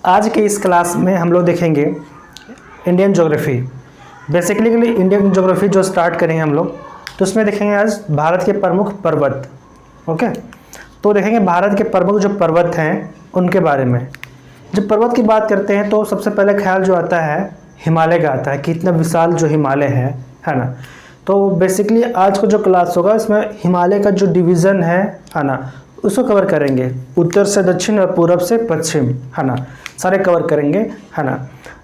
आज के इस क्लास में हम लोग देखेंगे Indian geography. Basically Indian geography जो स्टार्ट करेंगे हम लोग, तो उसमें देखेंगे आज भारत के प्रमुख पर्वत। ओके, तो देखेंगे भारत के प्रमुख जो पर्वत हैं उनके बारे में। जब पर्वत की बात करते हैं तो सबसे पहले ख्याल जो आता है हिमालय का आता है कि इतना विशाल जो हिमालय है ना। तो बेसिकली आज को जो क्लास होगा इसमें हिमालय का जो डिवीज़न है ना, उसको कवर करेंगे। उत्तर से दक्षिण और पूरब से पश्चिम, है ना, सारे कवर करेंगे, है ना।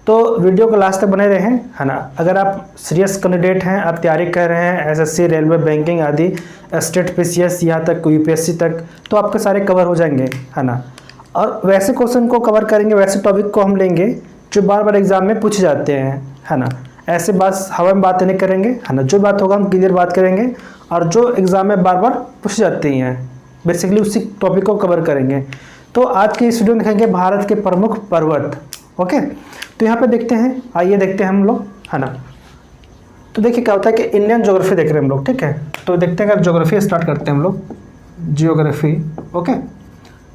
तो वीडियो को लास्ट तक बने रहें, है ना। अगर आप सीरियस कैंडिडेट हैं, आप तैयारी कर रहे हैं एसएससी, रेलवे, बैंकिंग आदि, स्टेट पीसीएस, यहाँ तक यूपीएससी तक, तो आपके सारे कवर हो जाएंगे, है ना। और वैसे क्वेश्चन को कवर करेंगे, वैसे टॉपिक को हम लेंगे जो बार बार एग्जाम में पूछे जाते हैं, है ना। ऐसे बस हवा में बात नहीं करेंगे, है ना। जो बात होगा हम क्लियर बात करेंगे और जो एग्जाम में बार बार पूछे जाते हैं बेसिकली उसी टॉपिक को कवर करेंगे। तो आज की इस वीडियो में देखेंगे भारत के प्रमुख पर्वत। ओके, तो यहाँ पे देखते हैं, आइए देखते हैं हम लोग, है ना। तो देखिए क्या होता है कि इंडियन ज्योग्राफी देख रहे हैं हम लोग, ठीक है। तो देखते हैं, अगर ज्योग्राफी स्टार्ट करते हैं हम लोग, जियोग्राफी। ओके,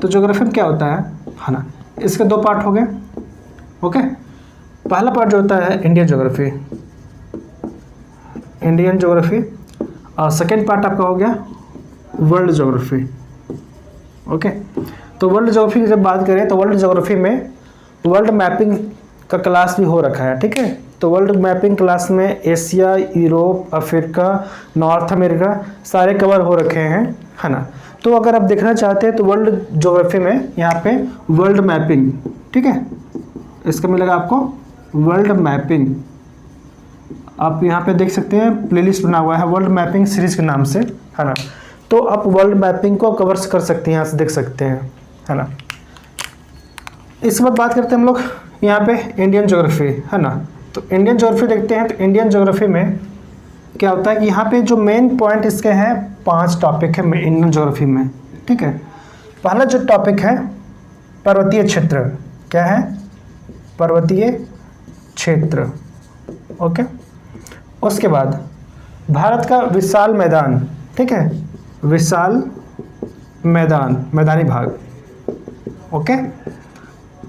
तो ज्योग्राफी में क्या होता है ना, इसके दो पार्ट हो गए। ओके, पहला पार्ट जो होता है इंडियन ज्योग्राफी, इंडियन ज्योग्राफी, और सेकेंड पार्ट आपका हो गया वर्ल्ड ज्योग्राफी। ओके, तो वर्ल्ड ज्योग्राफी की जब बात करें तो वर्ल्ड ज्योग्राफी में वर्ल्ड मैपिंग का क्लास भी हो रखा है, ठीक है। तो वर्ल्ड मैपिंग क्लास में Asia, Europe, Africa, north America सारे कवर हो रखे हैं, है ना। तो अगर आप देखना चाहते हैं तो वर्ल्ड ज्योग्राफी में यहाँ पे वर्ल्ड मैपिंग, ठीक है, इसका मिलेगा आपको वर्ल्ड मैपिंग। आप यहाँ पे देख सकते हैं प्लेलिस्ट बना हुआ है वर्ल्ड मैपिंग सीरीज के नाम से, है ना। तो आप वर्ल्ड मैपिंग को कवर कर सकते हैं, यहाँ से देख सकते हैं, है ना। इसके बाद बात करते हैं हम लोग यहाँ पे इंडियन ज्योग्राफी, है ना। तो इंडियन ज्योग्राफी देखते हैं। तो इंडियन ज्योग्राफी में क्या होता है कि यहाँ पे जो मेन पॉइंट इसके हैं 5 टॉपिक है इंडियन ज्योग्राफी में, ठीक है। पहला जो टॉपिक है पर्वतीय क्षेत्र, क्या है, पर्वतीय क्षेत्र। ओके, उसके बाद भारत का विशाल मैदान, ठीक है, विशाल मैदान, मैदानी भाग। ओके,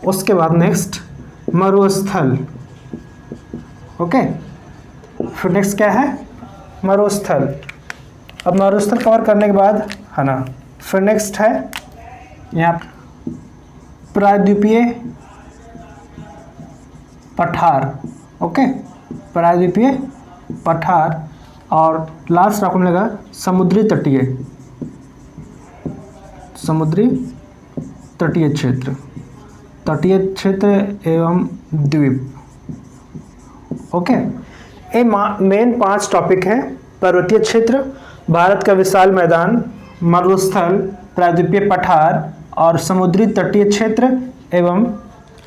उसके बाद नेक्स्ट मरुस्थल। ओके, फिर नेक्स्ट क्या है, मरुस्थल। अब मरुस्थल कवर करने के बाद, है ना, फिर नेक्स्ट है यहाँ प्रायद्वीपीय पठार। ओके, प्रायद्वीपीय पठार, और लास्ट आपको मिलेगा समुद्री तटीय, समुद्री तटीय क्षेत्र, तटीय क्षेत्र एवं द्वीप। ओके, ये मेन 5 टॉपिक हैं। पर्वतीय क्षेत्र, भारत का विशाल मैदान, मरुस्थल, प्रायद्वीपीय पठार और समुद्री तटीय क्षेत्र एवं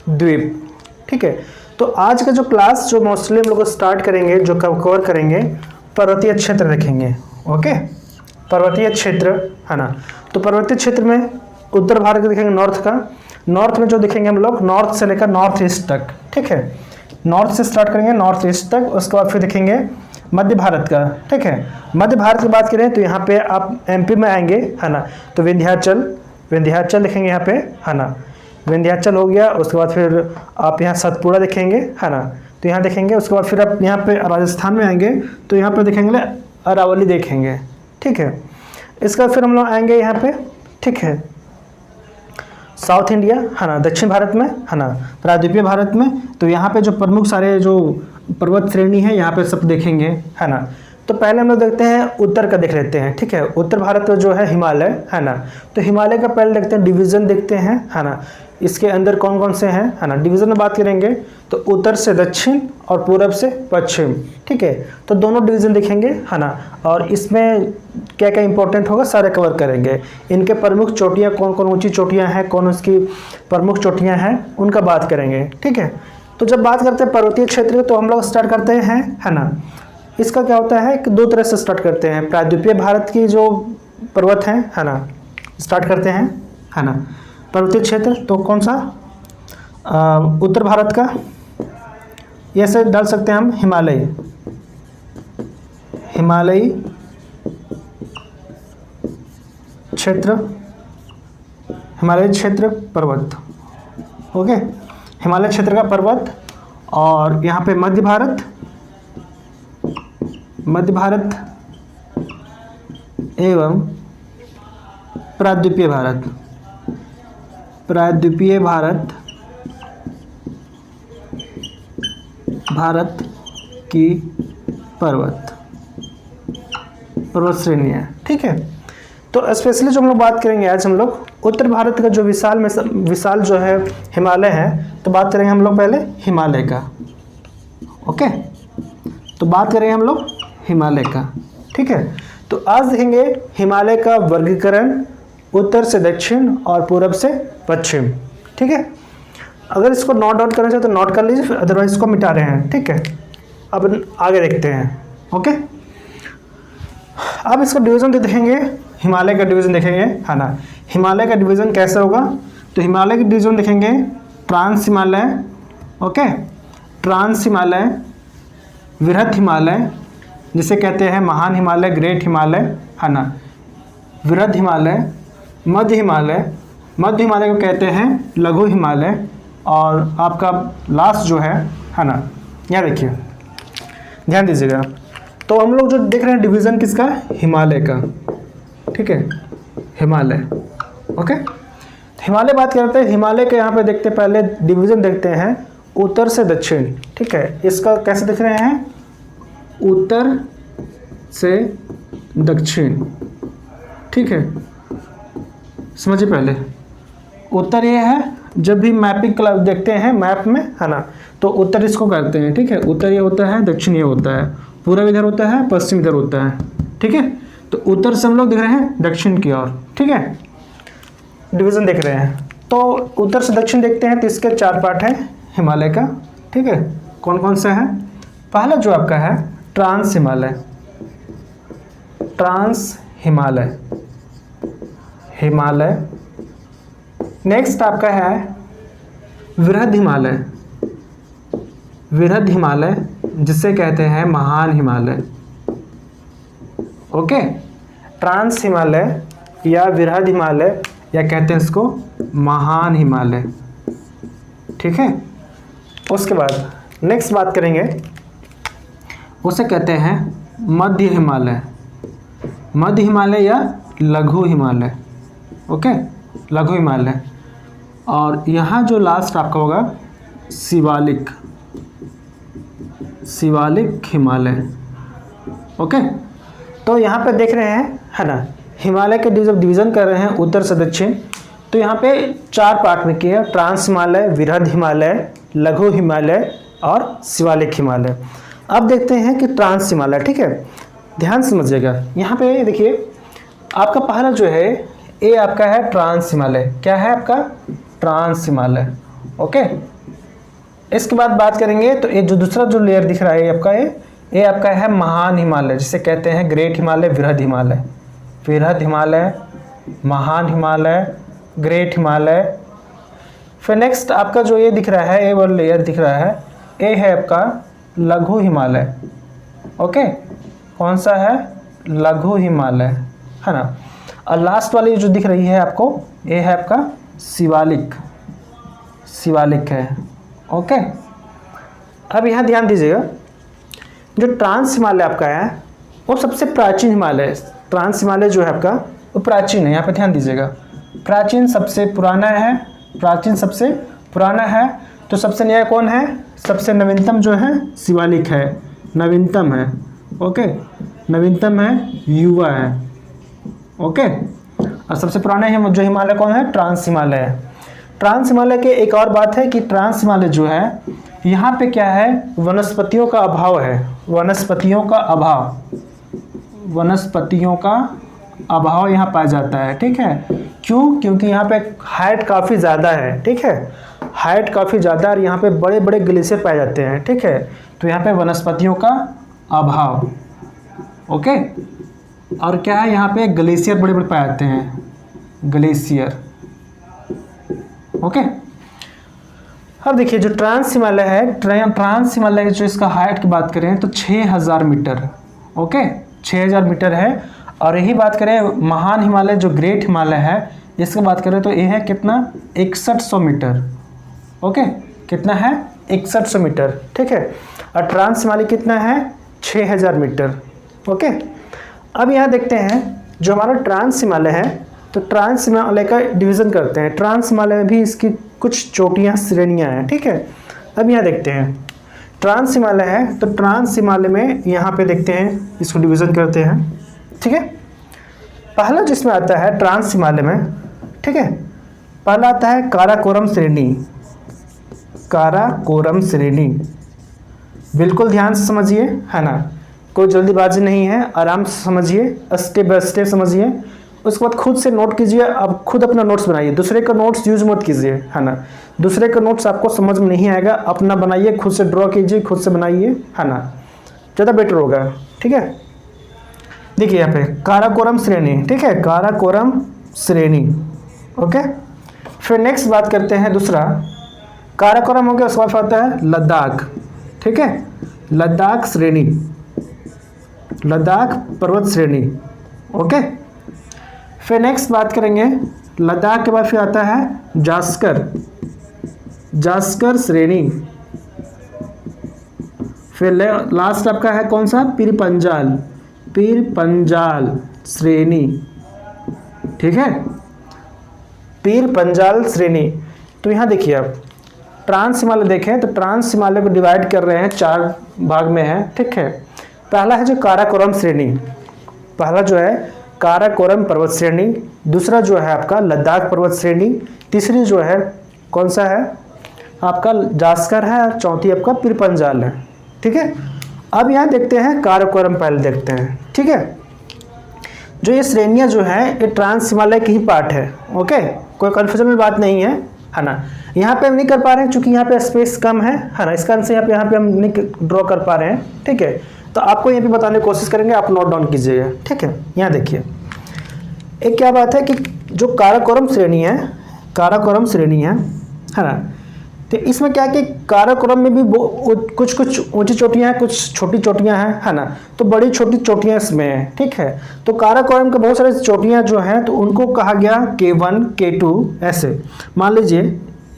द्वीप, ठीक है। तो आज का जो क्लास जो मोस्टली हम लोग स्टार्ट करेंगे, जो कवर करेंगे, पर्वतीय क्षेत्र देखेंगे। ओके, पर्वतीय क्षेत्र, है ना। तो पर्वतीय क्षेत्र में उत्तर भारत का देखेंगे, नॉर्थ का। नॉर्थ में जो देखेंगे हम लोग नॉर्थ से लेकर नॉर्थ ईस्ट तक, ठीक है। नॉर्थ से स्टार्ट करेंगे नॉर्थ ईस्ट तक, उसके बाद फिर देखेंगे मध्य भारत का, ठीक है। मध्य भारत की बात करें तो यहाँ पे आप एमपी में आएंगे, है ना। तो विंध्याचल, विंध्याचल देखेंगे यहाँ पे, है ना, विंध्याचल हो गया। उसके बाद फिर आप यहाँ सतपुड़ा देखेंगे, है ना। तो यहाँ देखेंगे, उसके बाद फिर आप यहाँ पे राजस्थान में आएंगे तो यहाँ पे देखेंगे अरावली देखेंगे, ठीक है। इसके बाद फिर हम लोग आएंगे यहाँ पे, ठीक है, साउथ इंडिया, है ना, दक्षिण भारत में, है ना, प्रायद्वीपीय भारत में। तो यहाँ पे जो प्रमुख सारे जो पर्वत श्रेणी है यहाँ पे सब देखेंगे, है ना। तो पहले हम लोग देखते हैं उत्तर का देख लेते हैं, ठीक है। उत्तर भारत में जो है हिमालय, है ना। तो हिमालय का पहले देखते हैं, डिवीज़न देखते हैं, है ना। इसके अंदर कौन कौन से हैं, है ना। डिवीज़न में बात करेंगे तो उत्तर से दक्षिण और पूरब से पश्चिम, ठीक है। तो दोनों डिवीज़न देखेंगे, है ना। और इसमें क्या क्या इंपॉर्टेंट होगा सारे कवर करेंगे। इनके प्रमुख चोटियाँ कौन कौन ऊंची चोटियाँ हैं, कौन उसकी प्रमुख चोटियाँ हैं, उनका बात करेंगे, ठीक है। तो जब बात करते हैं पर्वतीय क्षेत्र तो हम लोग स्टार्ट करते हैं, है ना। इसका क्या होता है कि 2 तरह से स्टार्ट करते हैं। प्रायद्वीपीय भारत की जो पर्वत हैं, है ना, स्टार्ट करते हैं, है ना। पर्वतीय क्षेत्र तो कौन सा, उत्तर भारत का, ऐसे डाल सकते हैं हम हिमालय, हिमालयी क्षेत्र, हिमालय क्षेत्र पर्वत। ओके, हिमालय क्षेत्र का पर्वत, और यहाँ पे मध्य भारत एवं प्रायद्वीपीय भारत की पर्वत श्रेणी है। ठीक है, तो स्पेशली जो हम लोग बात करेंगे आज, हम लोग उत्तर भारत का जो विशाल जो है हिमालय है, तो बात करेंगे हम लोग पहले हिमालय का। ओके, तो बात करेंगे हम लोग हिमालय का। ठीक है, तो आज देखेंगे हिमालय का वर्गीकरण उत्तर से दक्षिण और पूरब से पश्चिम। ठीक है, अगर इसको नोट डाउन करना चाहे तो नोट कर लीजिए, अदरवाइज इसको मिटा रहे हैं। ठीक है, अब आगे देखते हैं। ओके, अब इसका डिवीज़न देखेंगे, हिमालय का डिवीज़न देखेंगे, है ना। हिमालय का डिवीज़न कैसे होगा, तो हिमालय का डिवीज़न देखेंगे trans Himalaya, okay, trans Himalaya, वृहद हिमालय जिसे कहते हैं महान हिमालय, ग्रेट हिमालय, है ना, वृहद हिमालय, मध्य हिमालय को कहते हैं लघु हिमालय, और आपका लास्ट जो है ना, यहाँ देखिए, ध्यान दीजिएगा। तो हम लोग जो देख रहे हैं डिवीज़न किसका, हिमालय का। ठीक है, हिमालय। ओके, हिमालय बात करते हैं, हिमालय के यहाँ पे देखते हैं, पहले डिवीज़न देखते हैं उत्तर से दक्षिण। ठीक है, इसका कैसे देख रहे हैं, उत्तर से दक्षिण। ठीक है, समझिए पहले, उत्तर ये है, जब भी मैपिंग क्लब देखते हैं मैप में, है ना, तो उत्तर इसको करते हैं। ठीक है, उत्तर ये होता है, दक्षिण ये होता है, पूर्व इधर होता है, पश्चिम इधर होता है। ठीक है, तो उत्तर से हम लोग देख रहे हैं दक्षिण की ओर। ठीक है, डिवीज़न देख रहे हैं, तो उत्तर से दक्षिण देखते हैं, तो इसके 4 पार्ट हैं हिमालय का। ठीक है, कौन कौन से हैं, पहला जो आपका है ट्रांस हिमालय, नेक्स्ट आपका है वृहद हिमालय जिसे कहते हैं महान हिमालय। ओके, ट्रांस हिमालय या वृहद हिमालय या कहते हैं इसको महान हिमालय। ठीक है, उसके बाद नेक्स्ट बात करेंगे, उसे कहते हैं मध्य हिमालय या लघु हिमालय। ओके, लघु हिमालय, और यहाँ जो लास्ट आपका होगा शिवालिक हिमालय। ओके, तो यहाँ पे देख रहे हैं, है ना, हिमालय के डिवीज़न कर रहे हैं उत्तर से दक्षिण, तो यहाँ पे 4 पार्ट में किए, ट्रांस हिमालय, वृहद हिमालय, लघु हिमालय और शिवालिक हिमालय। अब देखते हैं कि ट्रांस हिमालय। ठीक है, ध्यान समझिएगा, यहाँ पे देखिए आपका पहला जो है ये आपका है ट्रांस हिमालय। क्या है आपका, ट्रांस हिमालय। ओके, इसके बाद बात करेंगे, तो ये जो दूसरा जो लेयर दिख रहा है आपका, ये आपका है महान हिमालय जिसे कहते हैं ग्रेट हिमालय, वृहद हिमालय, महान हिमालय, ग्रेट हिमालय। फिर नेक्स्ट आपका जो ये दिख रहा है, ये वाला लेयर दिख रहा है, ये है आपका लघु हिमालय। ओके, कौन सा है, लघु हिमालय, है ना। और लास्ट वाली जो दिख रही है आपको, ये है आपका शिवालिक है। ओके, अब यहाँ ध्यान दीजिएगा, जो ट्रांस हिमालय आपका है वो सबसे प्राचीन हिमालय है। ट्रांस हिमालय जो है आपका वो प्राचीन है, यहाँ पे ध्यान दीजिएगा, प्राचीन सबसे पुराना है। तो सबसे नया कौन है, सबसे नवीनतम जो है शिवालिक है, नवीनतम है। ओके, नवीनतम है, युवा है। ओके, और सबसे पुराना है जो हिमालय कौन है, ट्रांस हिमालय है। ट्रांस हिमालय के एक और बात है कि ट्रांस हिमालय जो है, यहाँ पे क्या है, वनस्पतियों का अभाव है, वनस्पतियों का अभाव यहाँ पाया जाता है। ठीक है, क्यों, क्योंकि यहाँ पे हाइट काफ़ी ज़्यादा है। ठीक है, हाइट काफ़ी ज़्यादा, और यहाँ पे बड़े बड़े ग्लेशियर पाए जाते हैं। ठीक है, तो यहाँ पे वनस्पतियों का अभाव। ओके, और क्या है, यहाँ पे ग्लेशियर बड़े बड़े पाए जाते हैं, ग्लेशियर। ओके, अब देखिए जो ट्रांस हिमालय है, ट्रांस हिमालय जो इसका हाइट की बात करें तो 6000 मीटर। ओके, 6000 मीटर है। और यही बात करें महान हिमालय जो ग्रेट हिमालय है, इसकी बात करें तो ये है कितना, 6100 मीटर। ओके, कितना है 6100 मीटर, ठीक है। और ट्रांस हिमालय कितना है 6000 मीटर, ओके। अब यहाँ देखते हैं जो हमारा ट्रांस हिमालय है, तो ट्रांस हिमालय का डिवीज़न करते हैं। ट्रांस हिमालय में भी इसकी कुछ चोटियाँ श्रेणियाँ हैं, ठीक है। अब यहाँ देखते हैं ट्रांस हिमालय है, तो ट्रांस हिमालय में यहाँ पे देखते हैं इसको डिवीज़न करते हैं, ठीक है। पहला जिसमें आता है ट्रांस हिमालय में, ठीक है, पहला आता है काराकोरम श्रेणी। काराकोरम श्रेणी, बिल्कुल ध्यान से समझिए, है ना, कोई जल्दीबाजी नहीं है, आराम से समझिए, स्टेप बाय स्टेप समझिए। उसके बाद खुद से नोट कीजिए, आप खुद अपना नोट्स बनाइए, दूसरे का नोट्स यूज मत कीजिए, है ना। दूसरे का नोट्स आपको समझ में नहीं आएगा, अपना बनाइए, खुद से ड्रॉ कीजिए, खुद से बनाइए, है ना, ज़्यादा बेटर होगा, ठीक है। देखिए यहाँ पे काराकोरम श्रेणी, ठीक है, काराकोरम श्रेणी, ओके। फिर नेक्स्ट बात करते हैं दूसरा, काराकोरम हो गया, उसके बाद आता है लद्दाख, ठीक है, लद्दाख श्रेणी, लद्दाख पर्वत श्रेणी, ओके। फिर नेक्स्ट बात करेंगे लद्दाख के बाद फिर आता है जास्कर, जास्कर श्रेणी। फिर लास्ट आपका है कौन सा, पीर पंजाल, पीर पंजाल श्रेणी, ठीक है, पीर पंजाल श्रेणी। तो यहाँ देखिए आप ट्रांस हिमालय देखें तो ट्रांस हिमालय को डिवाइड कर रहे हैं 4 भाग में है, ठीक है। पहला है जो काराकोरम श्रेणी, पहला जो है काराकोरम पर्वत श्रेणी, दूसरा जो है आपका लद्दाख पर्वत श्रेणी, तीसरी जो है कौन सा है आपका जास्कर है, और चौथी आपका पीर पंजाल है, ठीक है। अब यहाँ देखते हैं काराकोरम, पहले देखते हैं, ठीक है। जो ये श्रेणियाँ जो है ये ट्रांस हिमालय की ही पार्ट है, ओके, कोई कन्फ्यूजन में बात नहीं है ना। यहाँ पे हम नहीं कर पा रहे हैं क्योंकि यहाँ पे स्पेस कम है ना, इसका आंसर यहाँ पे हम नहीं ड्रॉ कर पा रहे हैं, ठीक है। तो आपको यहाँ पे बताने की कोशिश करेंगे, आप नोट डाउन कीजिएगा, ठीक है। यहाँ देखिए एक क्या बात है कि जो काराकोरम श्रेणी है, काराकोरम श्रेणी है ना, तो इसमें क्या है कि काराकोरम में भी कुछ कुछ ऊंची चोटियाँ हैं, कुछ छोटी चोटियाँ हैं, है ना, तो बड़ी छोटी चोटियाँ इसमें हैं, ठीक है। तो काराकोरम के बहुत सारे चोटियाँ जो हैं तो उनको कहा गया K1 K2 ऐसे। मान लीजिए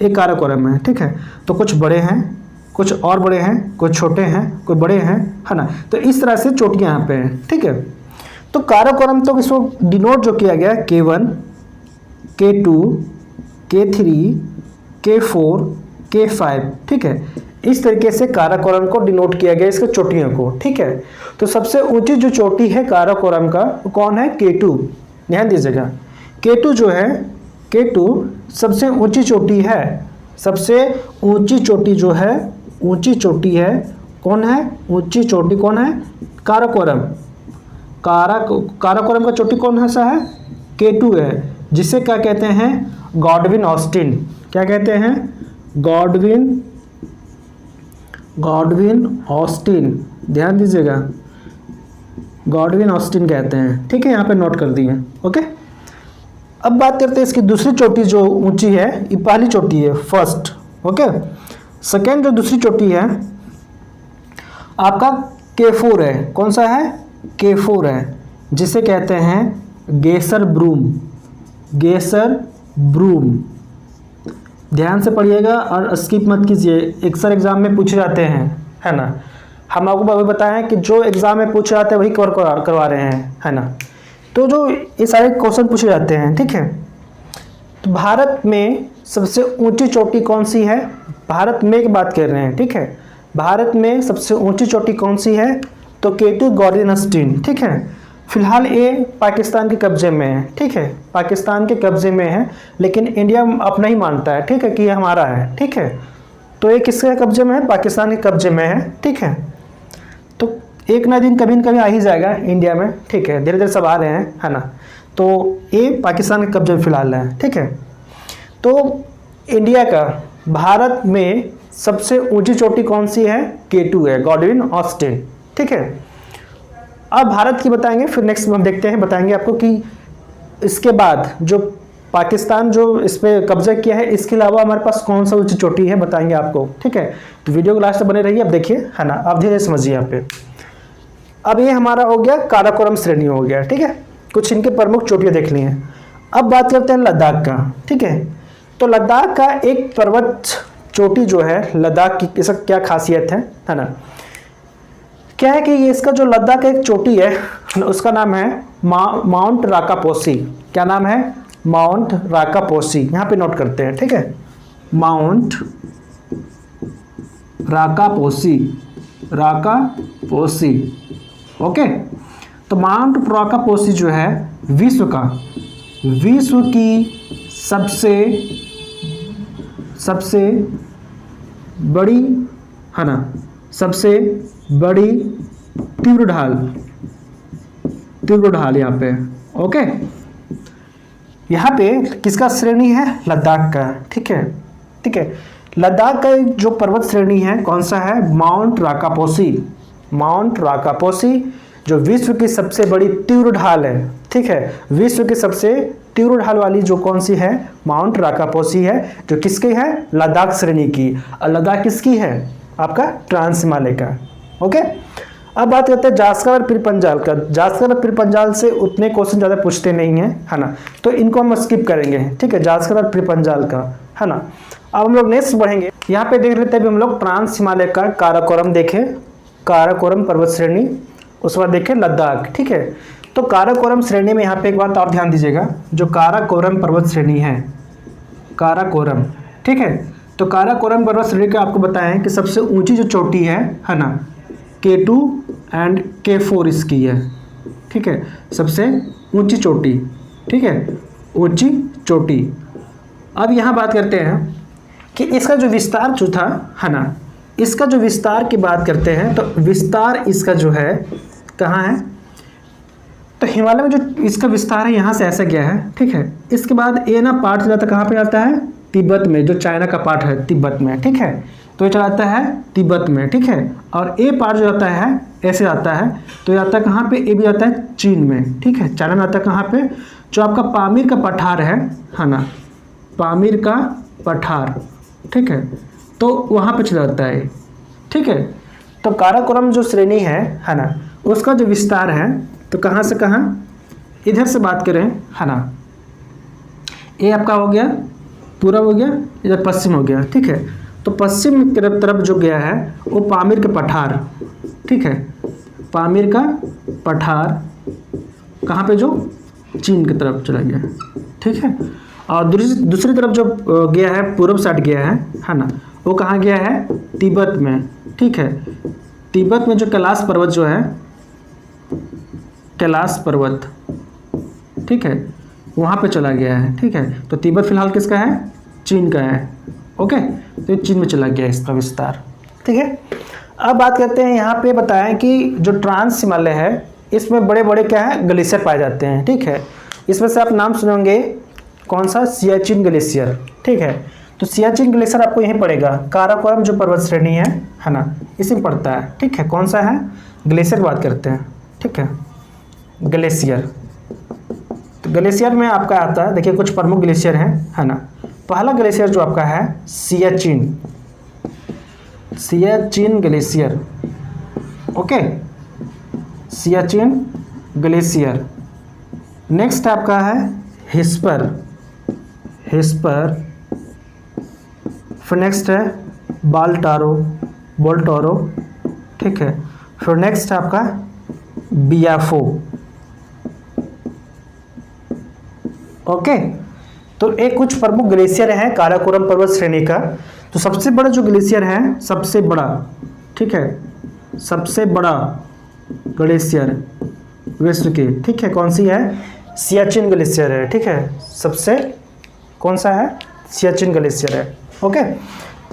एक काराकोरम है, ठीक है, तो कुछ बड़े हैं, कुछ और बड़े हैं, कुछ छोटे हैं, कोई बड़े हैं, है ना, तो इस तरह से चोटियाँ यहाँ पे हैं, ठीक है। तो काराकोरम तो इसको डिनोट जो किया गया K1 K2 K3 K4 K5, ठीक है, इस तरीके से काराकोरम को डिनोट किया गया, इसके चोटियों को, ठीक है। तो सबसे ऊंची जो चोटी है काराकोरम का वो कौन है, K2, ध्यान दीजिएगा। K2 जो है, K2 सबसे ऊंची चोटी है, सबसे ऊंची चोटी जो है, ऊंची चोटी है, कौन है, ऊंची चोटी कौन है, काराकोरम। काराकोरम का चोटी कौन सा है, K2 है, जिसे क्या कहते हैं, गॉडविन ऑस्टिन, क्या कहते हैं, गॉडविन ऑस्टिन, ध्यान दीजिएगा, गॉडविन ऑस्टिन कहते हैं, ठीक है, यहाँ पे नोट कर दिए, ओके। अब बात करते हैं इसकी दूसरी चोटी जो ऊंची है, ये पहली चोटी है फर्स्ट, ओके। सेकेंड जो दूसरी चोटी है आपका K4 है, कौन सा है, K4 है, जिसे कहते हैं गेसर ब्रूम, गेसर ब्रूम। ध्यान से पढ़िएगा और स्किप मत कीजिए, अक्सर एग्जाम में पूछे जाते हैं, है ना। हम आपको अभी बताएं कि जो एग्जाम में पूछे जाते हैं वही कवर करवा रहे हैं, है ना। तो जो ये सारे क्वेश्चन पूछे जाते हैं, ठीक है। तो भारत में सबसे ऊंची चोटी कौन सी है, भारत में की बात कर रहे हैं, ठीक है। भारत में सबसे ऊंची चोटी कौन सी है, तो K2 गॉडविन ऑस्टिन, ठीक है। फिलहाल ये पाकिस्तान के कब्जे में है, ठीक है, पाकिस्तान के कब्जे में है, लेकिन इंडिया अपना ही मानता है, ठीक है, कि ये हमारा है, ठीक है। तो ये किसके कब्जे में है, पाकिस्तान के कब्जे में है, ठीक है। तो एक ना दिन कभी न कभी आ ही जाएगा इंडिया में, ठीक है, धीरे धीरे सब आ रहे हैं, है ना। तो ये पाकिस्तान के कब्जे में फिलहाल है, ठीक है। तो इंडिया का भारत में सबसे ऊंची चोटी कौन सी है, K2 है, गॉडविन ऑस्टिन, ठीक है। अब भारत की बताएंगे, फिर नेक्स्ट हम देखते हैं, बताएंगे आपको कि इसके बाद जो पाकिस्तान जो इस पर कब्जा किया है, इसके अलावा हमारे पास कौन सा ऊंची चोटी है बताएंगे आपको, ठीक है। तो वीडियो को लास्ट तक बने रहिए, अब देखिए, है ना, आप धीरे समझिए यहाँ पे। अब ये हमारा हो गया काराकोरम श्रेणी हो गया, ठीक है, कुछ इनके प्रमुख चोटियाँ देख ली हैं। अब बात करते हैं लद्दाख का, ठीक है। तो लद्दाख का एक पर्वत चोटी जो है लद्दाख की, इसका क्या खासियत है ना? क्या है कि ये इसका जो लद्दाख का एक चोटी है उसका नाम है माउंट राकापोसी। क्या नाम है? माउंट राकापोसी। यहाँ पे नोट करते हैं, ठीक है, माउंट राकापोसी, राकापोसी। ओके, तो माउंट राकापोसी जो है विश्व की सबसे बड़ी है ना, सबसे बड़ी तीव्र ढाल यहाँ पे। ओके, यहाँ पे किसका श्रेणी है? लद्दाख का। ठीक है, ठीक है। लद्दाख का जो पर्वत श्रेणी है कौन सा है? माउंट राकापोसी। माउंट राकापोसी जो विश्व की सबसे बड़ी तीव्र ढाल है। ठीक है, विश्व की सबसे तीव्र ढाल वाली जो कौन सी है? माउंट राकापोसी है, जो किसकी है? लद्दाख श्रेणी की। और लद्दाख किसकी है? आपका ट्रांस हिमालय का। ओके, अब बात करते हैं जास्कर और पीरपंजाल का। जास्कर और पीरपंजाल से उतने क्वेश्चन ज़्यादा पूछते नहीं हैं, है ना, तो इनको हम स्किप करेंगे। ठीक है, जास्कर और पीरपंजाल का, है ना। अब हम लोग नेक्स्ट बढ़ेंगे, यहाँ पे देख लेते हैं हम लोग ट्रांस हिमालय का काराकोरम देखें, काराकोरम पर्वत श्रेणी, उसके बाद देखें लद्दाख। ठीक है, तो काराकोरम श्रेणी में यहाँ पे एक बात आप ध्यान दीजिएगा, जो काराकोरम पर्वत श्रेणी है, काराकोरम, ठीक है, तो काराकोरम पर्वत श्रेणी का आपको बताएं कि सबसे ऊंची जो चोटी है ना, K2 एंड K4 इसकी है। ठीक है, सबसे ऊंची चोटी। ठीक है, ऊंची चोटी। अब यहाँ बात करते हैं कि इसका जो विस्तार जो था, है ना, इसका जो विस्तार की बात करते हैं, तो विस्तार इसका जो है कहाँ है? तो हिमालय में जो इसका विस्तार है यहाँ से ऐसा गया है। ठीक है, इसके बाद ये ना पार्ट जाता कहाँ पे आता है? तिब्बत में, जो चाइना का पार्ट है तिब्बत में। ठीक है, तो ये चलाता है तिब्बत में। ठीक है, और ये पार्ट जो आता है ऐसे आता है, तो ये आता है कहाँ पे? ये भी आता है चीन में। ठीक है, चाइना में आता है कहाँ पे? जो आपका पामीर का पठार है ना, पामीर का पठार। ठीक है, तो वहाँ पे चला जाता है। ठीक है, तो काराकोरम जो श्रेणी है ना, उसका जो विस्तार है, तो कहाँ से कहाँ? इधर से बात करें, है ना, ये आपका हो गया पूरा, हो गया इधर पश्चिम हो गया। ठीक है, तो पश्चिम की तरफ जो गया है वो पामीर का पठार। ठीक है, पामीर का पठार कहाँ पे? जो चीन की तरफ चला गया। ठीक है, और दूसरी तरफ जो गया है, पूर्व साइड गया है ना, वो कहाँ गया है? तिब्बत में। ठीक है, तिब्बत में जो कैलाश पर्वत जो है, कैलाश पर्वत, ठीक है, वहाँ पे चला गया है। ठीक है, तो तिब्बत फिलहाल किसका है? चीन का है। ओके, तो चीन में चला गया इसका विस्तार। ठीक है, अब बात करते हैं, यहाँ पे बताएं कि जो ट्रांस हिमालय है इसमें बड़े बड़े क्या है? ग्लेशियर पाए जाते हैं। ठीक है, इसमें से आप नाम सुनेंगे कौन सा? सियाचिन ग्लेशियर। ठीक है, तो सियाचिन ग्लेशियर आपको यहीं पड़ेगा, काराकोरम जो पर्वत श्रेणी है ना, इसी में पड़ता है। ठीक है, कौन सा है? ग्लेशियर बात करते हैं। ठीक है, ग्लेशियर, तो ग्लेशियर में आपका आता है, देखिए कुछ प्रमुख ग्लेशियर है ना। पहला ग्लेशियर जो आपका है Siachen, Siachen glacier. Okay, Siachen glacier. Next आपका है हिस्पर, हिस्पर। फिर नेक्स्ट है बाल्टारो, बोल्टोरो। ठीक है, फिर नेक्स्ट है आपका बियाफो। ओके, तो एक कुछ प्रमुख ग्लेशियर है काराकोरम पर्वत श्रेणी का। तो सबसे बड़ा जो ग्लेशियर है, सबसे बड़ा, ठीक है, सबसे बड़ा ग्लेशियर विश्व की, ठीक है, कौन सी है? सियाचिन ग्लेशियर है। ठीक है, सबसे कौन सा है? सियाचिन ग्लेशियर है। ओके,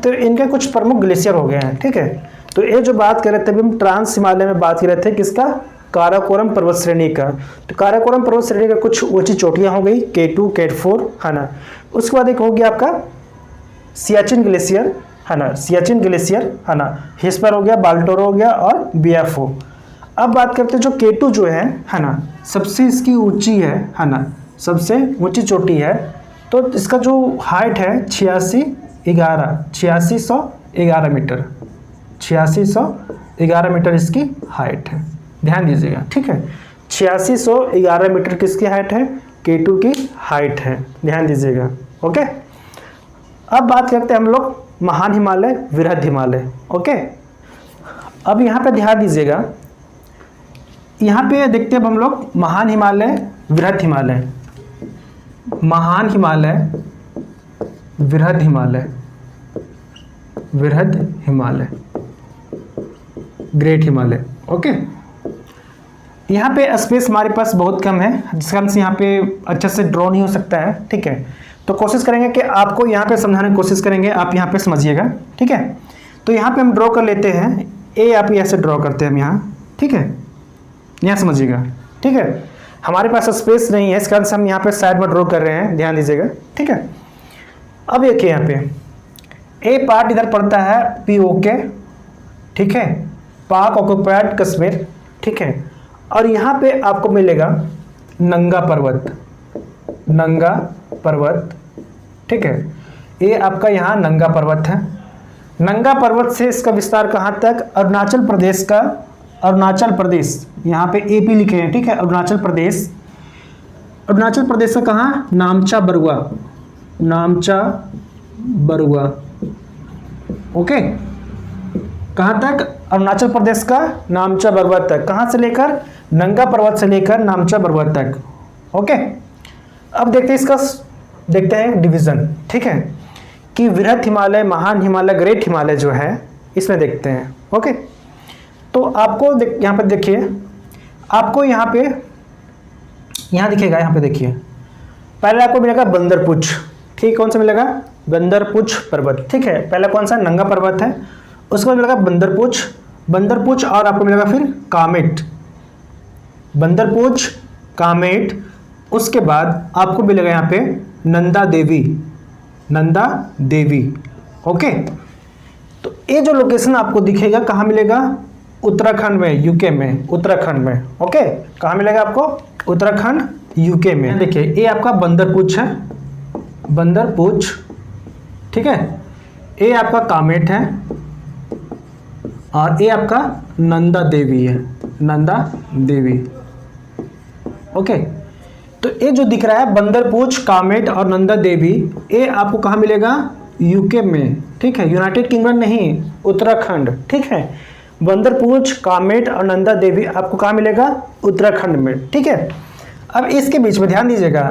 तो इनके कुछ प्रमुख ग्लेशियर हो गए हैं। ठीक है, तो ये जो बात कर रहे थे हम ट्रांस हिमालय में बात कर रहे थे किसका? काराकोरम पर्वत श्रेणी का। तो काराकोरम पर्वत श्रेणी का कुछ ऊंची चोटियां हो गई, K2, K4, है ना। उसके बाद एक हो गया आपका सियाचिन ग्लेशियर, है ना, सियाचिन ग्लेशियर, है ना, हिस्पर हो गया, बाल्टोरो हो गया और बियाफो। अब बात करते हैं जो K2 जो है ना, सबसे इसकी ऊंची है ना, सबसे ऊंची चोटी है। तो इसका जो हाइट है 8611 मीटर, 8611 मीटर इसकी हाइट है। ध्यान दीजिएगा। ठीक है, 8611 मीटर किसकी हाइट है? K2 की हाइट है। ध्यान दीजिएगा। ओके, अब बात करते हैं हम लोग महान हिमालय, वृहद हिमालय। ओके, अब यहाँ पे ध्यान दीजिएगा, यहाँ पे देखते हैं अब हम लोग महान हिमालय, वृहद हिमालय, महान हिमालय, वृहद हिमालय, वृहद हिमालय, ग्रेट हिमालय। ओके, यहाँ पे स्पेस हमारे पास बहुत कम है, जिस कारण से यहाँ पे अच्छे से ड्रॉ नहीं हो सकता है। ठीक है, तो कोशिश करेंगे कि आपको यहाँ पे समझाने की कोशिश करेंगे, आप यहाँ पे समझिएगा। ठीक है, तो यहाँ पे हम ड्रॉ कर लेते हैं, ए आप ऐसे ड्रॉ करते हैं हम यहाँ। ठीक है, यहाँ समझिएगा। ठीक है, हमारे पास स्पेस नहीं है, इस कारण से हम यहाँ पे साइड में ड्रॉ कर रहे हैं, ध्यान दीजिएगा। ठीक है, अब देखिए यहाँ पे ए पार्ट इधर पड़ता है POK, ठीक है, पाक ऑक्युपाइड कश्मीर। ठीक है, और यहाँ पे आपको मिलेगा नंगा पर्वत, नंगा पर्वत। ठीक है, ये आपका यहाँ नंगा पर्वत है। नंगा पर्वत से इसका विस्तार कहाँ तक, अरुणाचल प्रदेश का, अरुणाचल प्रदेश, यहाँ पे AP लिखे हैं। ठीक है, अरुणाचल प्रदेश, अरुणाचल प्रदेश का कहाँ, नामचा बरुआ, नामचा बरुआ। ओके, कहाँ तक, अरुणाचल प्रदेश का नामचा बरुआ तक, कहाँ से लेकर, नंगा पर्वत से लेकर नामचा बरुआ तक। ओके, अब देखते हैं इसका, देखते हैं डिवीजन। ठीक है, कि वृहद हिमालय, महान हिमालय, ग्रेट हिमालय जो है, इसमें देखते हैं। ओके, तो आपको यहाँ पे देखिए, आपको यहाँ पे, यहाँ दिखेगा, यहाँ पे देखिए, पहले आपको मिलेगा बंदरपुछ। ठीक, कौन सा मिलेगा, बंदरपुछ पर्वत। ठीक है, पहला कौन सा, नंगा पर्वत है, उसके बाद मिलेगा बंदरपुछ, बंदरपुछ, और आपको मिलेगा फिर कामेट, बंदरपुछ, कामेट। उसके बाद आपको मिलेगा यहाँ पे नंदा देवी, नंदा देवी। ओके, तो ये जो लोकेशन आपको दिखेगा कहाँ मिलेगा, उत्तराखंड में, यूके में, उत्तराखंड में। ओके, कहाँ मिलेगा आपको, उत्तराखंड, यूके में। देखिए ये आपका बंदरपुछ है, बंदरपुछ। ठीक है, ये आपका कामेट है, और ये आपका नंदा देवी है, नंदा देवी। ओके, तो ये जो दिख रहा है बंदरपुछ, कामेट और नंदा देवी, ये आपको कहाँ मिलेगा, यूके में। ठीक है, यूनाइटेड किंगडम नहीं, उत्तराखंड। ठीक है, बंदरपुछ, कामेट और नंदा देवी आपको कहाँ मिलेगा, उत्तराखंड में। ठीक है, अब इसके बीच में ध्यान दीजिएगा,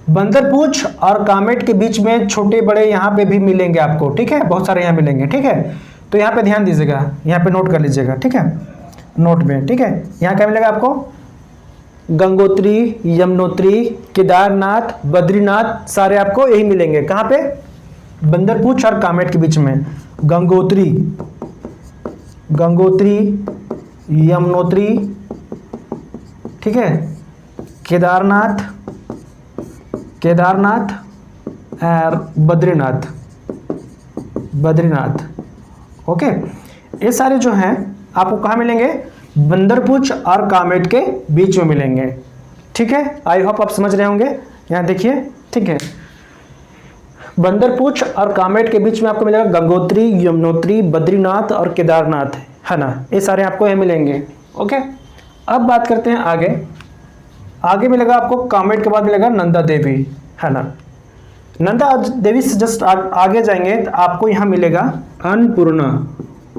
बंदरपुछ और कामेट के बीच में छोटे बड़े यहाँ पे भी मिलेंगे आपको। ठीक है, बहुत सारे यहाँ मिलेंगे। ठीक है, तो यहाँ पे ध्यान दीजिएगा, यहाँ पे नोट कर लीजिएगा। ठीक है, नोट में। ठीक है, यहाँ क्या मिलेगा आपको, गंगोत्री, यमुनोत्री, केदारनाथ, बद्रीनाथ, सारे आपको यही मिलेंगे। कहाँ पे, बंदरपुछ और कामेट के बीच में, गंगोत्री, गंगोत्री, यमुनोत्री, ठीक है, केदारनाथ, केदारनाथ और बद्रीनाथ, बद्रीनाथ। ओके, ये सारे जो हैं आपको कहाँ मिलेंगे, बंदरपुछ और कामेट के बीच में मिलेंगे। ठीक है, आई होप आप समझ रहे होंगे। यहाँ देखिए, ठीक है, बंदरपुछ और कामेट के बीच में आपको मिलेगा गंगोत्री, यमुनोत्री, बद्रीनाथ और केदारनाथ, है ना, ये सारे आपको यहाँ मिलेंगे। ओके, अब बात करते हैं आगे। आगे मिलेगा आपको, कामेट के बाद मिलेगा नंदा देवी, है ना। नंदा देवी से जस्ट आगे जाएंगे तो आपको यहाँ मिलेगा अन्नपूर्णा।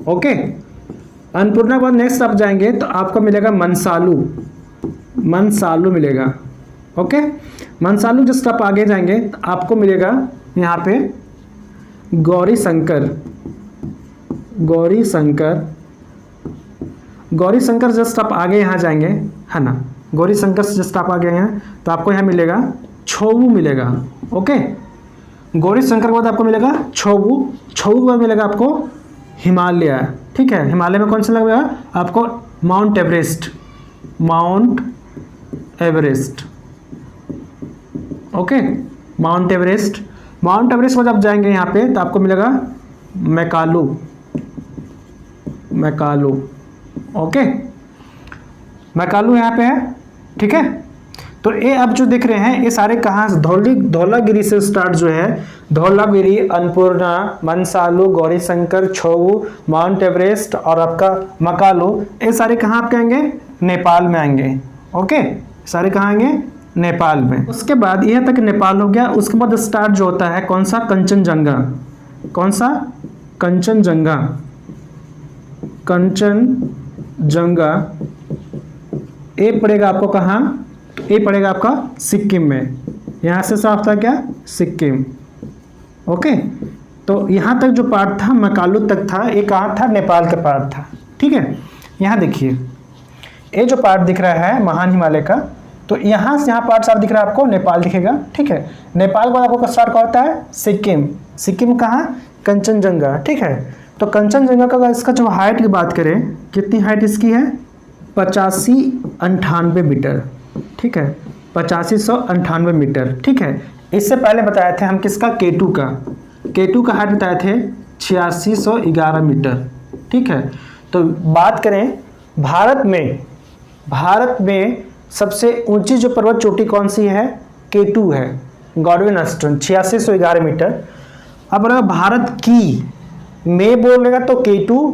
ओके, अन्नपूर्णा के बाद नेक्स्ट आप जाएंगे तो आपको मिलेगा मनसालू, मनसालू मिलेगा। ओके, मनसालू जस्ट आप आगे जाएंगे तो आपको मिलेगा यहाँ पे गौरी शंकर, गौरी शंकर, गौरी शंकर जस्ट आप आगे यहाँ जाएंगे, है ना, गौरी शंकर से जस्ट आप आगे हैं तो आपको यहाँ मिलेगा छोवू मिलेगा। ओके, गौरी शंकर के बाद आपको मिलेगा छोवू, छोवू के बाद मिलेगा आपको हिमालय। ठीक है, हिमालय में कौन सा लगेगा आपको, mount Everest, mount Everest. Okay, mount Everest, mount Everest में जब जाएंगे यहाँ पे तो आपको मिलेगा मैकालू, मैकालू। ओके, मैकालू यहाँ पे है। ठीक है, तो ये आप जो देख रहे हैं ये सारे कहाँ, धौलागिरी से स्टार्ट जो है, धौलागिरी, अन्नपूर्णा, मनसालू, गौरी शंकर, छोवू, माउंट एवरेस्ट और आपका मैकालू, ये सारे कहाँ आपके आएंगे, नेपाल में आएंगे। ओके, सारे कहाँ आएंगे, नेपाल में। उसके बाद यह तक नेपाल हो गया। उसके बाद स्टार्ट जो होता है कौन सा, कंचनजंगा, कौन सा, कंचनजंगा, कंचनजंगा ये पड़ेगा आपको कहाँ? ये पड़ेगा आपका सिक्किम में। यहाँ से साफ था क्या? सिक्किम। ओके, तो यहाँ तक जो पार्ट था मैकालू तक था, ये कहाँ था? नेपाल का पार्ट था। ठीक है, यहाँ देखिए ये जो पार्ट दिख रहा है महान हिमालय का, तो यहाँ से यहाँ पार्ट साफ दिख रहा है आपको, नेपाल दिखेगा। ठीक है, नेपाल को आपको स्टार्ट कहाँ होता है? सिक्किम। सिक्किम कहाँ? कंचनजंगा। ठीक है, तो कंचनजंगा का इसका जो हाइट की बात करें, कितनी हाइट इसकी है? 8598 मीटर। ठीक है, 8598 मीटर। ठीक है, इससे पहले बताए थे हम किसका? K2 का। K2 का हाइट बताए थे 8611 मीटर। ठीक है, तो बात करें भारत में सबसे ऊंची जो पर्वत चोटी कौन सी है? K2 है, गॉडविन आस्टन, 8611 मीटर। अब अगर भारत की में बोलेगा तो K2,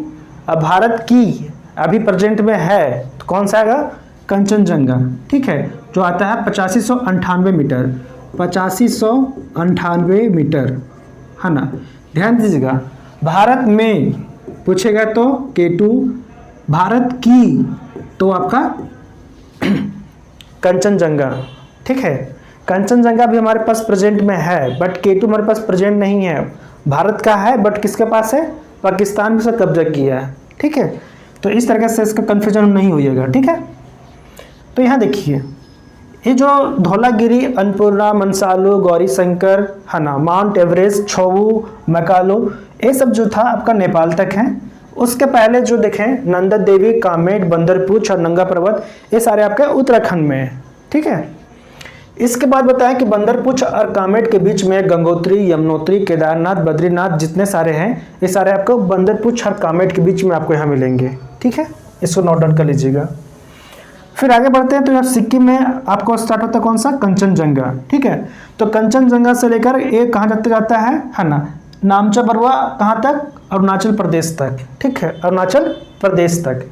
अब भारत की अभी प्रेजेंट में है तो कौन सा आएगा? कंचनजंगा। ठीक है, जो आता है 8598 मीटर, 8598 मीटर, है ना। ध्यान दीजिएगा, भारत में पूछेगा तो K2, भारत की तो आपका कंचनजंगा। ठीक है, कंचनजंगा भी हमारे पास प्रेजेंट में है, बट K2 हमारे पास प्रेजेंट नहीं है। भारत का है बट किसके पास है? पाकिस्तान में से कब्जा किया है। ठीक है, तो इस तरह से इसका कन्फ्यूजन नहीं होइएगा। ठीक है, तो यहाँ देखिए ये जो धौलागिरी, अन्नपूर्णा, मनसालू, गौरी शंकर, है ना, माउंट एवरेस्ट, छोऊ, मैकालू, ये सब जो था आपका नेपाल तक है। उसके पहले जो देखें नंदा देवी, कामेट, बंदरपूछ और नंगा पर्वत, ये सारे आपके उत्तराखंड में है। ठीक है, इसके बाद बताया कि बंदरपूछ और कामेट के बीच में गंगोत्री, यमुनोत्री, केदारनाथ, बद्रीनाथ जितने सारे हैं, ये सारे आपको बंदरपूछ और कामेट के बीच में आपको यहाँ मिलेंगे। ठीक है, इसको नोट डाउन कर लीजिएगा। फिर आगे बढ़ते हैं तो यहाँ सिक्किम में आपको स्टार्ट होता है कौन सा? कंचनजंगा। ठीक है, तो कंचनजंगा से लेकर ये कहाँ तक जाता है ना, नामचा बरुआ कहाँ तक? अरुणाचल प्रदेश तक। ठीक है, अरुणाचल प्रदेश तक।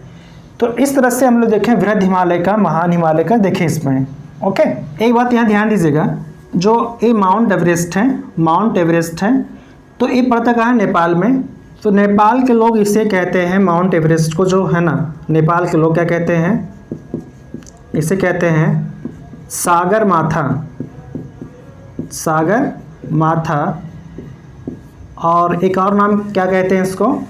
तो इस तरह से हम लोग देखें वृहद हिमालय का, महान हिमालय का देखें इसमें। ओके, एक बात यहाँ ध्यान दीजिएगा, जो ये माउंट एवरेस्ट है, तो ये पड़ता कहाँ है? नेपाल में। तो नेपाल के लोग इसे कहते हैं, माउंट एवरेस्ट को जो है ना, नेपाल के लोग क्या कहते हैं? इसे कहते हैं सागर माथा, और एक और नाम क्या कहते हैं इसको?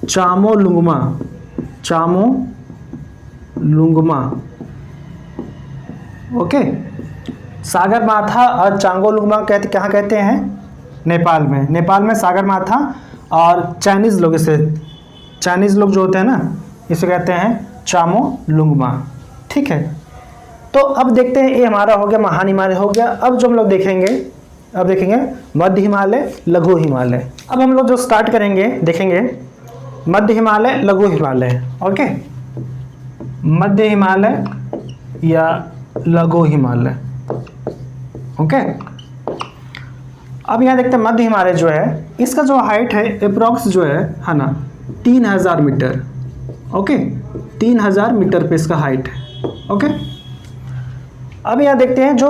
चामोलुंगमा। ओके, सागर माथा और चांगोलुंगमा कहाँ कहते हैं? नेपाल में सागर माथा, और चाइनीज़ लोग जो होते हैं ना, इसे कहते हैं चामोलुंगमा। ठीक है, तो अब देखते हैं, ये हमारा हो गया महान हिमालय हो गया। अब जो हम लोग देखेंगे मध्य हिमालय, लघु हिमालय। अब हम लोग जो स्टार्ट करेंगे देखेंगे मध्य हिमालय, लघु हिमालय। ओके, मध्य हिमालय या लघु हिमालय। ओके, अब यहाँ देखते हैं मध्य हिमालय जो है, इसका जो हाइट है अप्रॉक्स जो है ना 3000 मीटर। ओके, 3000 मीटर पे इसका हाइट है। ओके, अब यहाँ देखते हैं जो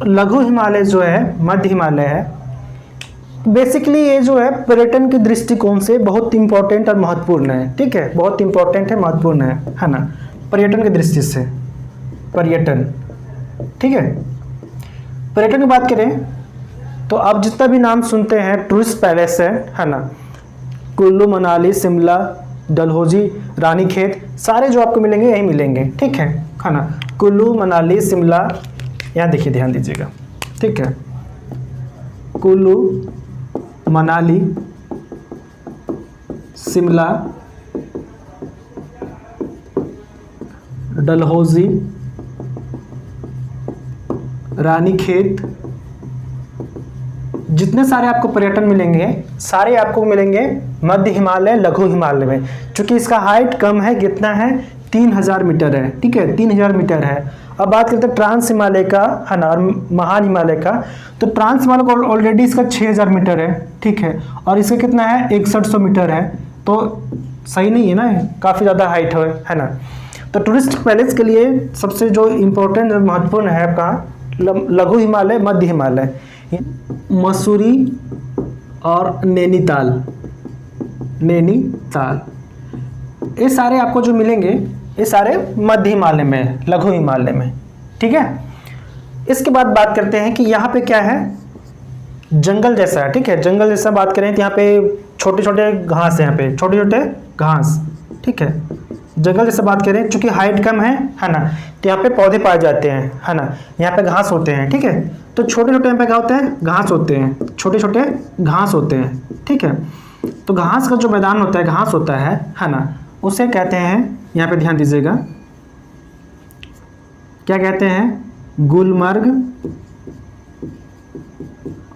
लघु हिमालय जो है, मध्य हिमालय है, बेसिकली ये जो है पर्यटन के दृष्टिकोण से बहुत इंपॉर्टेंट और महत्वपूर्ण है। ठीक है, बहुत इंपॉर्टेंट है, महत्वपूर्ण है ना, पर्यटन की दृष्टि से। पर्यटन, ठीक है, पर्यटन की बात करें तो आप जितना भी नाम सुनते हैं, टूरिस्ट पैलेस है ना, कुल्लू, मनाली, शिमला, डलहौजी, रानीखेत, सारे जो आपको मिलेंगे यही मिलेंगे। ठीक है ना, कुल्लू, मनाली, शिमला, यहाँ देखिए ध्यान दीजिएगा। ठीक है, कुल्लू, मनाली, शिमला, डलहौजी, रानीखेत, जितने सारे आपको पर्यटन मिलेंगे सारे आपको मिलेंगे मध्य हिमालय, लघु हिमालय में। चूंकि इसका हाइट कम है, कितना है? 3000 मीटर है। ठीक है, 3000 मीटर है। अब बात करते हैं ट्रांस हिमालय का, है ना, और महान हिमालय का। तो ट्रांस हिमालय का ऑलरेडी इसका 6000 मीटर है। ठीक है, और इसका कितना है? 6100 मीटर है। तो सही नहीं है ना, काफ़ी ज़्यादा हाइट है ना। तो टूरिस्ट पैलेस के लिए सबसे जो इम्पोर्टेंट और महत्वपूर्ण है आपका लघु हिमालय, मध्य हिमालय। मसूरी और नैनीताल। नैनीताल ये सारे आपको जो मिलेंगे ये सारे मध्य हिमालय में, लघु हिमालय में, ठीक है। इसके बाद बात करते हैं कि यहाँ पे क्या है, जंगल जैसा है, ठीक है। जंगल जैसा बात करें तो यहाँ पे छोटे छोटे घास है, यहाँ पे छोटे छोटे घास, ठीक है। जंगल जैसे बात करें, चूंकि हाइट कम है ना, तो यहाँ पे पौधे पाए जाते हैं, है ना। यहाँ पे घास होते हैं, ठीक है। तो छोटे छोटे यहाँ पे क्या होते हैं, घास होते हैं, छोटे छोटे घास होते हैं, ठीक है। तो घास का जो मैदान होता है, घास होता है ना, उसे कहते हैं, यहाँ पे ध्यान दीजिएगा, क्या कहते हैं, गुलमर्ग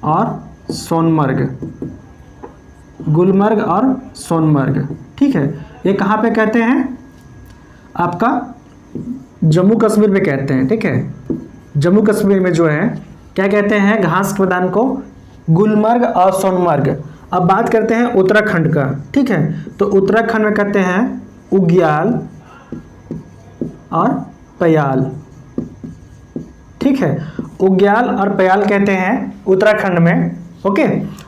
और सोनमर्ग। गुलमर्ग और सोनमर्ग, ठीक है। ये कहाँ पे कहते हैं, आपका जम्मू कश्मीर में कहते हैं, ठीक है। जम्मू कश्मीर में जो है क्या कहते हैं, घास के मैदान को गुलमर्ग और सोनमर्ग। अब बात करते हैं उत्तराखंड का, ठीक है। तो उत्तराखंड में कहते हैं उग्याल और पयाल, ठीक है। उग्याल और पयाल कहते हैं उत्तराखंड में, ओके।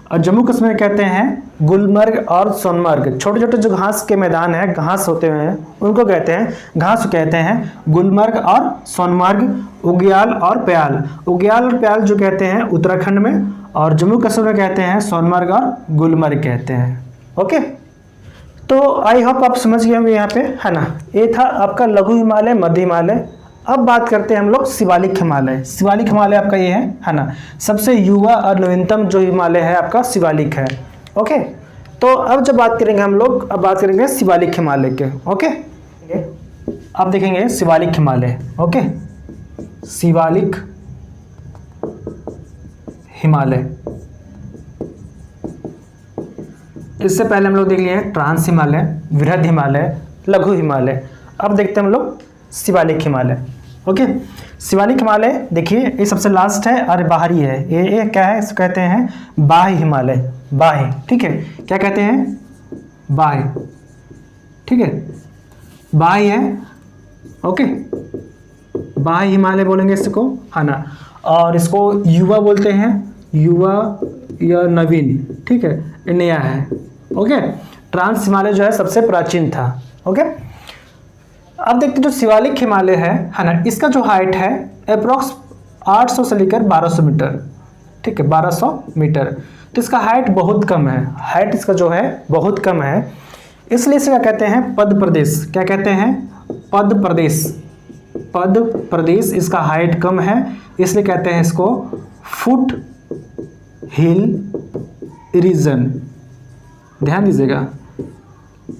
और जम्मू कश्मीर कहते हैं गुलमर्ग और सोनमर्ग। छोटे छोटे जो घास के मैदान है, घास होते हैं, उनको कहते हैं, घास कहते हैं गुलमर्ग और सोनमर्ग, उग्याल और पयाल। उग्याल और पयाल जो कहते हैं उत्तराखंड में, और जम्मू कश्मीर में कहते हैं सोनमर्ग और गुलमर्ग कहते हैं, ओके। तो आई होप आप समझ गए होंगे यहाँ पे, है ना। ये था आपका लघु हिमालय, मध्य हिमालय। अब बात करते हैं हम लोग शिवालिक हिमालय। शिवालिक हिमालय आपका ये है ना, सबसे युवा और नवीनतम जो हिमालय है आपका शिवालिक है, ओके। तो अब जब बात करेंगे हम लोग, अब बात करेंगे शिवालिक हिमालय के, ओके। अब देखेंगे शिवालिक हिमालय, ओके। शिवालिक हिमालय, इससे पहले हम लोग देख लिए ट्रांस हिमालय, वृहद हिमालय, लघु हिमालय। अब देखते हैं हम लोग शिवालिक हिमालय, ओके। शिवालिक हिमालय देखिए, ये सबसे लास्ट है और बाहरी है। ये क्या है, इसको कहते हैं बाह्य हिमालय, बाह्य, ठीक है। क्या कहते हैं, बाह्य, ठीक है, बाह्य है, ओके। बाह्य हिमालय बोलेंगे इसको, है ना। और इसको युवा बोलते हैं, युवा या नवीन, ठीक है, ये नया है, ओके। ट्रांस हिमालय जो है सबसे प्राचीन था, ओके। अब देखते हैं जो शिवालिक हिमालय है ना, इसका जो हाइट है अप्रोक्स 800 से लेकर 1200 मीटर, ठीक है, 1200 मीटर। तो इसका हाइट बहुत कम है, हाइट इसका जो है बहुत कम है, इसलिए इसे क्या कहते हैं, पद प्रदेश। क्या कहते हैं, पद प्रदेश। पद प्रदेश, इसका हाइट कम है, इसलिए कहते हैं इसको फुट हिल रीजन। ध्यान दीजिएगा,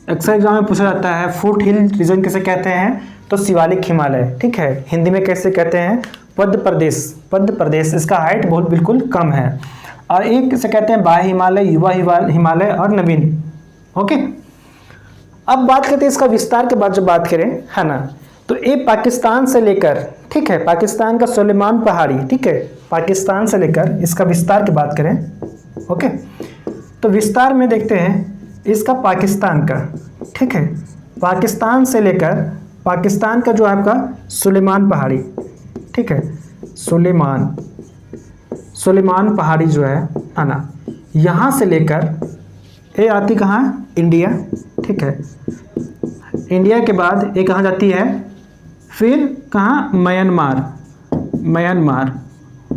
अक्सर एग्जाम में पूछा जाता है फुट हिल रीजन किसे कहते हैं, तो शिवालिक हिमालय, ठीक है। हिंदी में कैसे कहते हैं, पद प्रदेश। पद प्रदेश, इसका हाइट बहुत बिल्कुल कम है। और एक से कहते हैं बाह्य हिमालय, युवा हिमालय और नवीन, ओके। अब बात करते हैं इसका विस्तार के बाद, जब बात करें, है ना, तो ये पाकिस्तान से लेकर, ठीक है, पाकिस्तान का सुलेमान पहाड़ी, ठीक है, पाकिस्तान से लेकर इसका विस्तार की बात करें, ओके। तो विस्तार में देखते हैं इसका पाकिस्तान का, ठीक है, पाकिस्तान से लेकर पाकिस्तान का जो है आपका सुलेमान पहाड़ी, ठीक है, सुलेमान पहाड़ी जो है ना, यहाँ से लेकर ये आती कहाँ, इंडिया, ठीक है। इंडिया के बाद ये कहाँ जाती है, फिर कहाँ, म्यांमार, म्यांमार,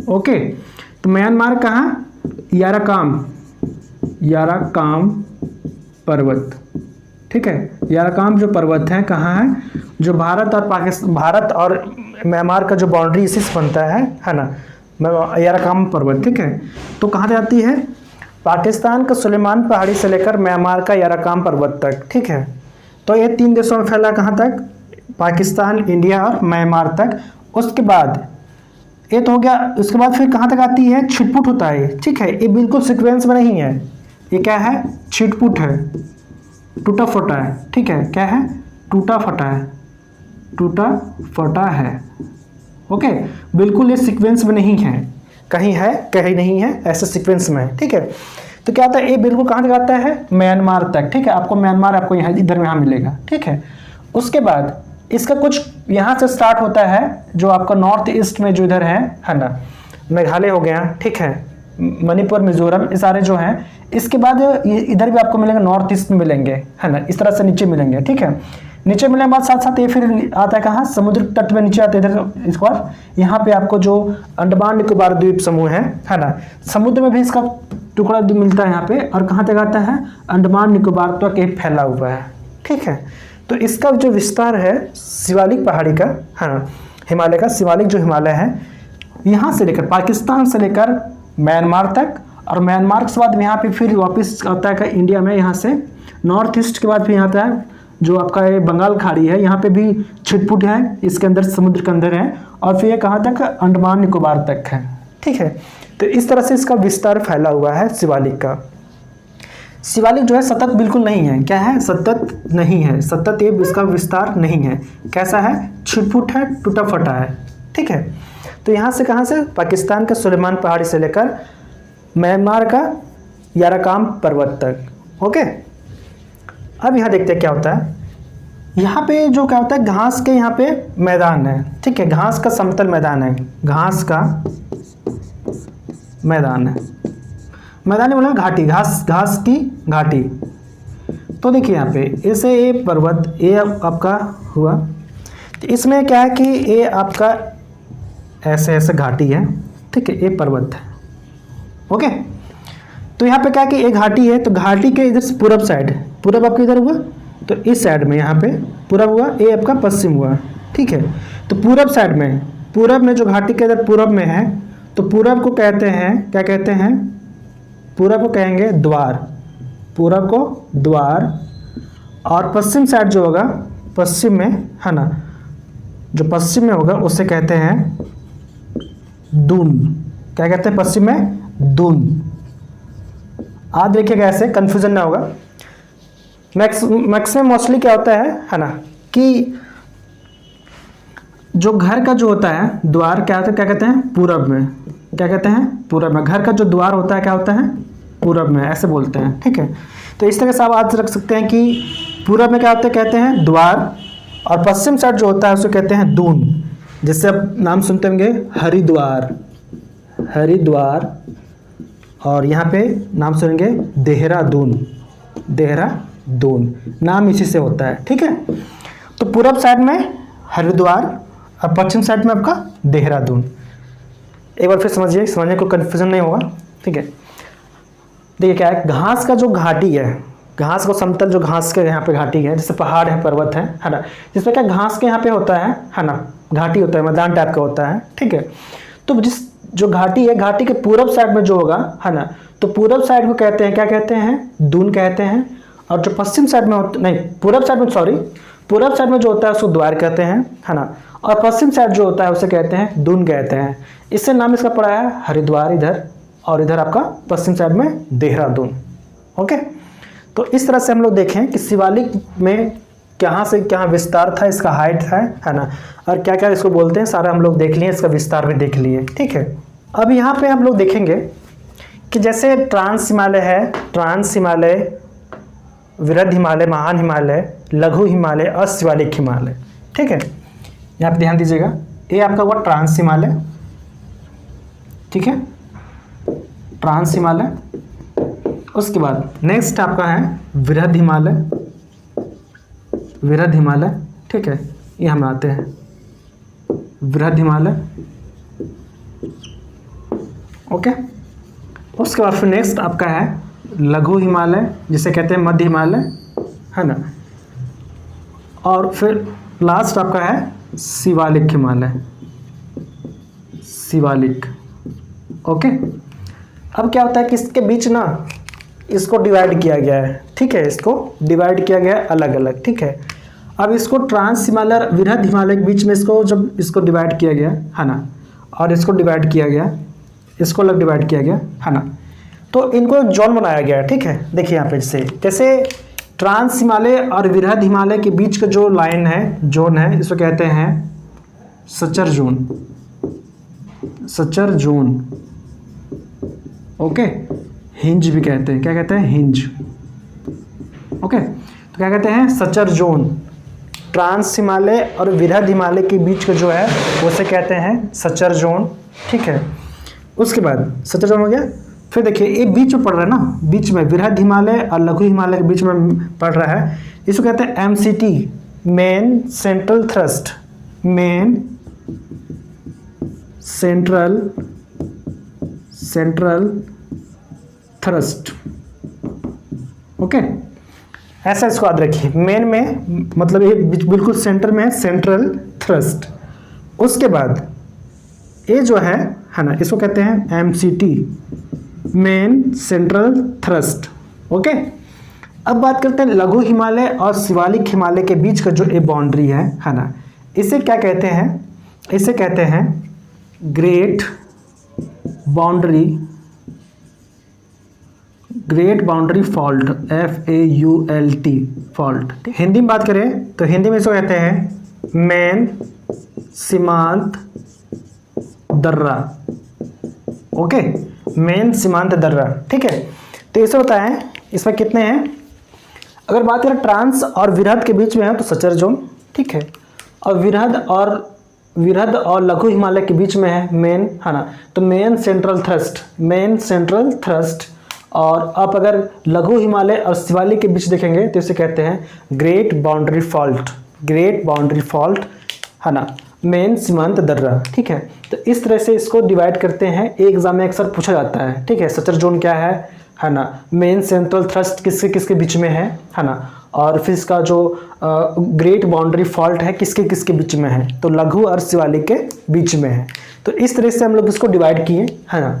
ओके। तो म्यांमार कहाँ, याराकाम पर्वत, ठीक है। याराकाम जो पर्वत है कहाँ है, जो भारत और पाकिस्तान, भारत और म्यांमार का जो बाउंड्री इसी से बनता है ना, याराकाम पर्वत, ठीक है। तो कहाँ जाती है, पाकिस्तान का सुलेमान पहाड़ी से लेकर म्यांमार का याराकाम पर्वत तक, ठीक है। तो ये 3 देशों में फैला, कहाँ तक, पाकिस्तान, इंडिया और म्यांमार तक। उसके बाद ये तो हो गया, उसके बाद फिर कहाँ तक आती है, छिटपुट होता है, ठीक है। ये बिल्कुल सीक्वेंस में नहीं है, ये क्या है, छिटपुट है, टूटा फटा है, ठीक है। क्या है, टूटा फटा है, टूटा फटा है, ओके। बिल्कुल ये सीक्वेंस में नहीं है, कहीं है कहीं नहीं है, ऐसे सीक्वेंस में है, ठीक है। तो क्या आता है, ये बिल्कुल कहाँ तक आता है, म्यांमार तक, ठीक है। आपको म्यांमार आपको यहाँ इधर में यहाँ मिलेगा, ठीक है। उसके बाद इसका कुछ यहाँ से स्टार्ट होता है, जो आपका नॉर्थ ईस्ट में जो इधर है ना, मेघालय हो गया, ठीक है, मणिपुर, मिजोरम, ये सारे जो हैं। इसके बाद ये इधर भी आपको मिलेंगे, नॉर्थ ईस्ट में मिलेंगे, है ना, इस तरह से नीचे मिलेंगे, ठीक है। नीचे मिलने के बाद साथ साथ ये फिर आता है कहाँ, समुद्र तट में नीचे आते हैं इधर। इसके बाद यहाँ पे आपको जो अंडमान निकोबार द्वीप समूह है ना, समुद्र में भी इसका टुकड़ा मिलता है यहाँ पे, और कहाँ तक आता है, अंडमान निकोबार तक ये फैला हुआ है, ठीक है। तो इसका जो विस्तार है शिवालिक पहाड़ी का, है ना, हिमालय का शिवालिक जो हिमालय है, यहाँ से लेकर पाकिस्तान से लेकर म्यांमार तक, और म्यांमार के बाद यहाँ पे फिर वापस आता है इंडिया में, यहाँ से नॉर्थ ईस्ट के बाद फिर यहाँ आता है जो आपका ये बंगाल खाड़ी है, यहाँ पे भी छिटपुट है, इसके अंदर समुद्र के अंदर है, और फिर ये कहाँ तक, अंडमान निकोबार तक है, ठीक है। तो इस तरह से इसका विस्तार फैला हुआ है शिवालिक का। शिवालिक जो है सतत बिल्कुल नहीं है, क्या है, सतत नहीं है, सतत ये इसका विस्तार नहीं है, कैसा है, छिटपुट है, टूटा फटा है, ठीक है। तो यहाँ से कहाँ से, पाकिस्तान के सुलेमान पहाड़ी से लेकर म्यांमार का याराकाम पर्वत तक, ओके। अब यहाँ देखते हैं क्या होता है। यहाँ पे जो क्या होता है, घास के यहाँ पे मैदान है, ठीक है, घास का समतल मैदान है, घास का मैदान है, मैदान बोला घाटी, घास की घाटी। तो देखिए यहाँ पे ऐसे ये पर्वत, ये आपका हुआ, तो इसमें क्या है कि ये आपका ऐसे ऐसे घाटी है, ठीक है, ये पर्वत है, ओके। तो यहाँ पे क्या है कि एक घाटी है, तो घाटी के इधर से पूरब साइड, पूरब आपके इधर हुआ, तो इस साइड में यहाँ पे पूरब हुआ, ये आपका पश्चिम हुआ, ठीक है। तो पूरब साइड में, पूरब में जो घाटी के इधर पूरब में है, तो पूरब को कहते हैं, क्या कहते हैं, पूरब को कहेंगे द्वार, पूरब को द्वार, और पश्चिम साइड जो होगा, पश्चिम में, है ना, जो पश्चिम में होगा उसे कहते हैं दून, क्या कहते हैं पश्चिम में, दून। आज देखिएगा ऐसे कंफ्यूजन ना होगा। मैक्सिमम मोस्टली क्या होता है ना, कि जो घर का जो होता है द्वार, क्या होता है, क्या कहते हैं, पूरब में, क्या कहते हैं, पूरब में, घर का जो द्वार होता है क्या होता है, पूरब में, ऐसे बोलते हैं, ठीक है। तो इस तरह से आप आज रख सकते हैं कि पूरब में क्या होता है, कहते हैं द्वार, और पश्चिम साइड जो होता है उसे कहते हैं दून, जिससे आप नाम सुनते होंगे हरिद्वार, हरिद्वार, और यहाँ पे नाम सुनेंगे देहरादून, देहरादून, नाम इसी से होता है, ठीक है। तो पूरब साइड में हरिद्वार और पश्चिम साइड में आपका देहरादून। एक बार फिर समझिए, समझने को कन्फ्यूजन नहीं होगा, ठीक है। देखिए क्या है, घास का जो घाटी है, घास को समतल जो घास के यहाँ पे घाटी है, जैसे पहाड़ है, पर्वत है ना, जिसमें क्या घास के यहाँ पे होता है ना, घाटी होता है, मैदान टाइप का होता है, ठीक है। तो जिस जो घाटी है, घाटी के पूरब साइड में जो होगा, है ना, तो पूरब साइड को कहते हैं, क्या कहते हैं, दून कहते हैं, और जो पश्चिम साइड में होता, नहीं पूरब साइड में, सॉरी, पूरब साइड में जो होता है उसको द्वार कहते हैं, है ना, और पश्चिम साइड जो होता है उसे कहते हैं दून कहते हैं। इससे नाम इसका पड़ा है हरिद्वार इधर, और इधर आपका पश्चिम साइड में देहरादून, ओके। तो इस तरह से हम लोग देखें कि शिवालिक में कहाँ से कहाँ विस्तार था, इसका हाइट है ना, और क्या क्या इसको बोलते हैं, सारा हम लोग देख लिए, इसका विस्तार भी देख लिए, ठीक है। अब यहाँ पे हम लोग देखेंगे कि जैसे ट्रांस हिमालय है, ट्रांस हिमालय, वृहद हिमालय, महान हिमालय, लघु हिमालय और शिवालिक हिमालय, ठीक है। यहाँ पे ध्यान दीजिएगा, ये आपका हुआ ट्रांस हिमालय, ठीक है, ट्रांस हिमालय। उसके बाद नेक्स्ट आपका है वृहद हिमालय, वृहद हिमालय, ठीक है, ये हम आते हैं वृहद हिमालय, ओके। उसके बाद फिर नेक्स्ट आपका है लघु हिमालय, जिसे कहते हैं मध्य हिमालय, है ना, और फिर लास्ट आपका है शिवालिक हिमालय, शिवालिक, ओके। अब क्या होता है कि इसके बीच ना इसको डिवाइड किया गया है, ठीक है, इसको डिवाइड किया गया है अलग अलग, ठीक है। अब इसको ट्रांस हिमालय और वृहद हिमालय के बीच में इसको जब इसको डिवाइड किया गया, है ना, और इसको डिवाइड किया गया, इसको अलग डिवाइड किया गया, है ना, तो इनको एक जोन बनाया गया है, ठीक है। देखिए यहाँ पे जैसे ट्रांस हिमालय और वृहद हिमालय के बीच का जो लाइन है, जोन है, इसको कहते हैं suture zone, suture zone, okay. Hinge भी कहते हैं, क्या कहते हैं, हिंज, ओके। तो क्या कहते हैं, सचर जोन। ट्रांस हिमालय और वृहद हिमालय के बीच का जो है उसे कहते हैं सचर जोन, ठीक है। उसके बाद सत्तर जोन हो गया। फिर देखिए ये बीच में पड़ रहा है ना, बीच में वृहद हिमालय और लघु हिमालय के बीच में पड़ रहा है, इसको कहते हैं MCT, main central thrust, main central thrust. Okay, ऐसा इसको याद रखिए, मेन में मतलब ये बिल्कुल सेंटर में है, सेंट्रल थ्रस्ट। उसके बाद ये जो है ना, इसको कहते हैं MCT, main central thrust. Okay, अब बात करते हैं लघु हिमालय और शिवालिक हिमालय के बीच का जो ये बाउंड्री है ना, इसे क्या कहते हैं, इसे कहते हैं great boundary fault, FAULT fault. Hindi में बात करें तो हिंदी में इसको कहते हैं मेन सीमांत दर्रा। ओके, मेन सीमांत दर्रा। ठीक है, तो इसे होता है, इसमें कितने हैं, अगर बात करें ट्रांस और वृहद के बीच में है तो सचर जोन। ठीक है, और वृहद और लघु हिमालय के बीच में है मेन, है ना, तो मेन सेंट्रल थ्रस्ट। और आप अगर लघु हिमालय और शिवालिक के बीच देखेंगे तो इसे कहते हैं ग्रेट बाउंड्री फॉल्ट, है ना, मेन सीमांत दर्रा। ठीक है, तो इस तरह से इसको डिवाइड करते हैं, एक एग्जाम में अक्सर पूछा जाता है। ठीक है, सचर जोन क्या है ना, मेन सेंट्रल थ्रस्ट किसके बीच में है ना, और फिर इसका जो ग्रेट बाउंड्री फॉल्ट है किसके बीच में है, तो लघु और शिवालिक के बीच में है। तो इस तरह से हम लोग इसको डिवाइड किए, है ना।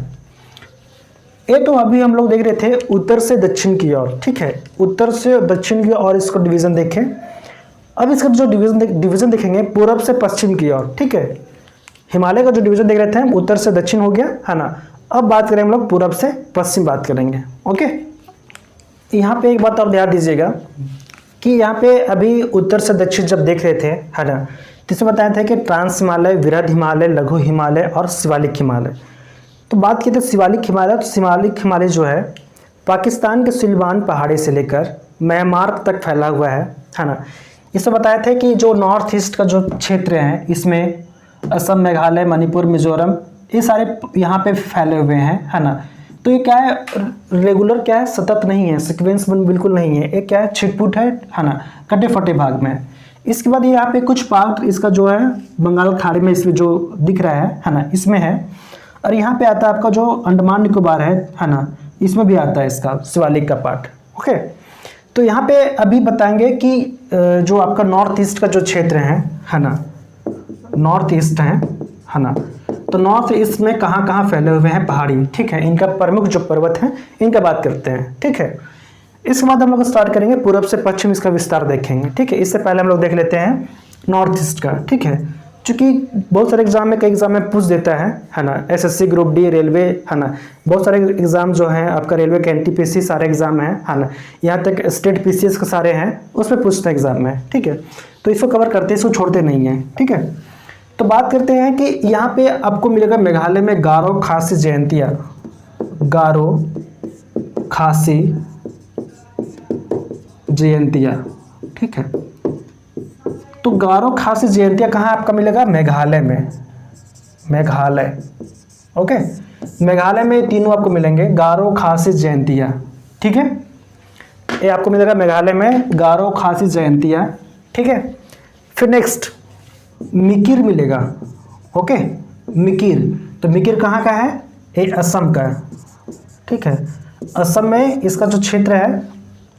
ये तो अभी हम लोग देख रहे थे उत्तर से दक्षिण की ओर। ठीक है, उत्तर से दक्षिण की ओर इसको डिवीजन देखें। अब इसका जो डिवीजन देखेंगे पूरब से पश्चिम की ओर। ठीक है, हिमालय का जो डिवीजन देख रहे थे हम, उत्तर से दक्षिण हो गया, है ना। अब बात करें हम लोग पूरब से पश्चिम बात करेंगे। ओके, यहाँ पे एक बात और ध्यान दीजिएगा कि यहाँ पे अभी उत्तर से दक्षिण जब देख रहे थे, है ना, तो इसमें बताया था कि ट्रांस हिमालय, वृहद हिमालय, लघु हिमालय और शिवालिक हिमालय। तो बात की तो शिवालिक हिमालय, तो शिवालिक हिमालय जो है पाकिस्तान के सुल्तान पहाड़ी से लेकर म्यांमार तक फैला हुआ है ना। इसमें बताया था कि जो नॉर्थ ईस्ट का जो क्षेत्र है, इसमें असम, मेघालय, मणिपुर, मिजोरम, ये सारे यहाँ पे फैले हुए हैं, है ना। तो ये क्या है, रेगुलर क्या है, सतत नहीं है, सीक्वेंस बिल्कुल नहीं है, ये क्या है, छिटपुट है ना, कटे फटे भाग में। इसके बाद ये यहाँ पे कुछ पार्ट इसका जो है बंगाल खाड़ी में इसमें जो दिख रहा है ना, इसमें है। और यहाँ पे आता है आपका जो अंडमान निकोबार है ना, इसमें भी आता है इसका शिवालिक का पार्ट। ओके, तो यहाँ पे अभी बताएंगे कि जो आपका नॉर्थ ईस्ट का जो क्षेत्र है ना, नॉर्थ ईस्ट है ना, तो नॉर्थ ईस्ट में कहाँ फैले हुए हैं पहाड़ी। ठीक है, इनका प्रमुख जो पर्वत है इनका बात करते हैं। ठीक है, इसके बाद हम लोग स्टार्ट करेंगे पूरब से पश्चिम, इसका विस्तार देखेंगे। ठीक है, इससे पहले हम लोग देख लेते हैं नॉर्थ ईस्ट का। ठीक है, चूँकि बहुत सारे एग्जाम में, कई एग्जाम में पूछ देता है ना, SSC ग्रुप डी, रेलवे, है ना, बहुत सारे एग्जाम जो हैं आपका, रेलवे के NTPC सारे एग्जाम है ना, यहाँ तक स्टेट PCS के सारे हैं, उसमें पूछते हैं एग्जाम में। ठीक है, तो इसको कवर करते हैं, इसको छोड़ते नहीं हैं। ठीक है, तो बात करते हैं कि यहाँ पे आपको मिलेगा मेघालय में गारो खासी जयंतिया, गारो खासी जयंतिया। ठीक है, तो गारो खासी जयंतिया कहाँ आपका मिलेगा, मेघालय में, मेघालय। ओके, मेघालय में तीनों आपको मिलेंगे, गारो खासी जयंतिया। ठीक है, ये आपको मिलेगा मेघालय में गारो खासी जयंतिया। ठीक है, फिर नेक्स्ट मिकिर मिलेगा। ओके, मिकिर, तो मिकिर कहाँ का है, ये असम का है। ठीक है, असम में इसका जो क्षेत्र है,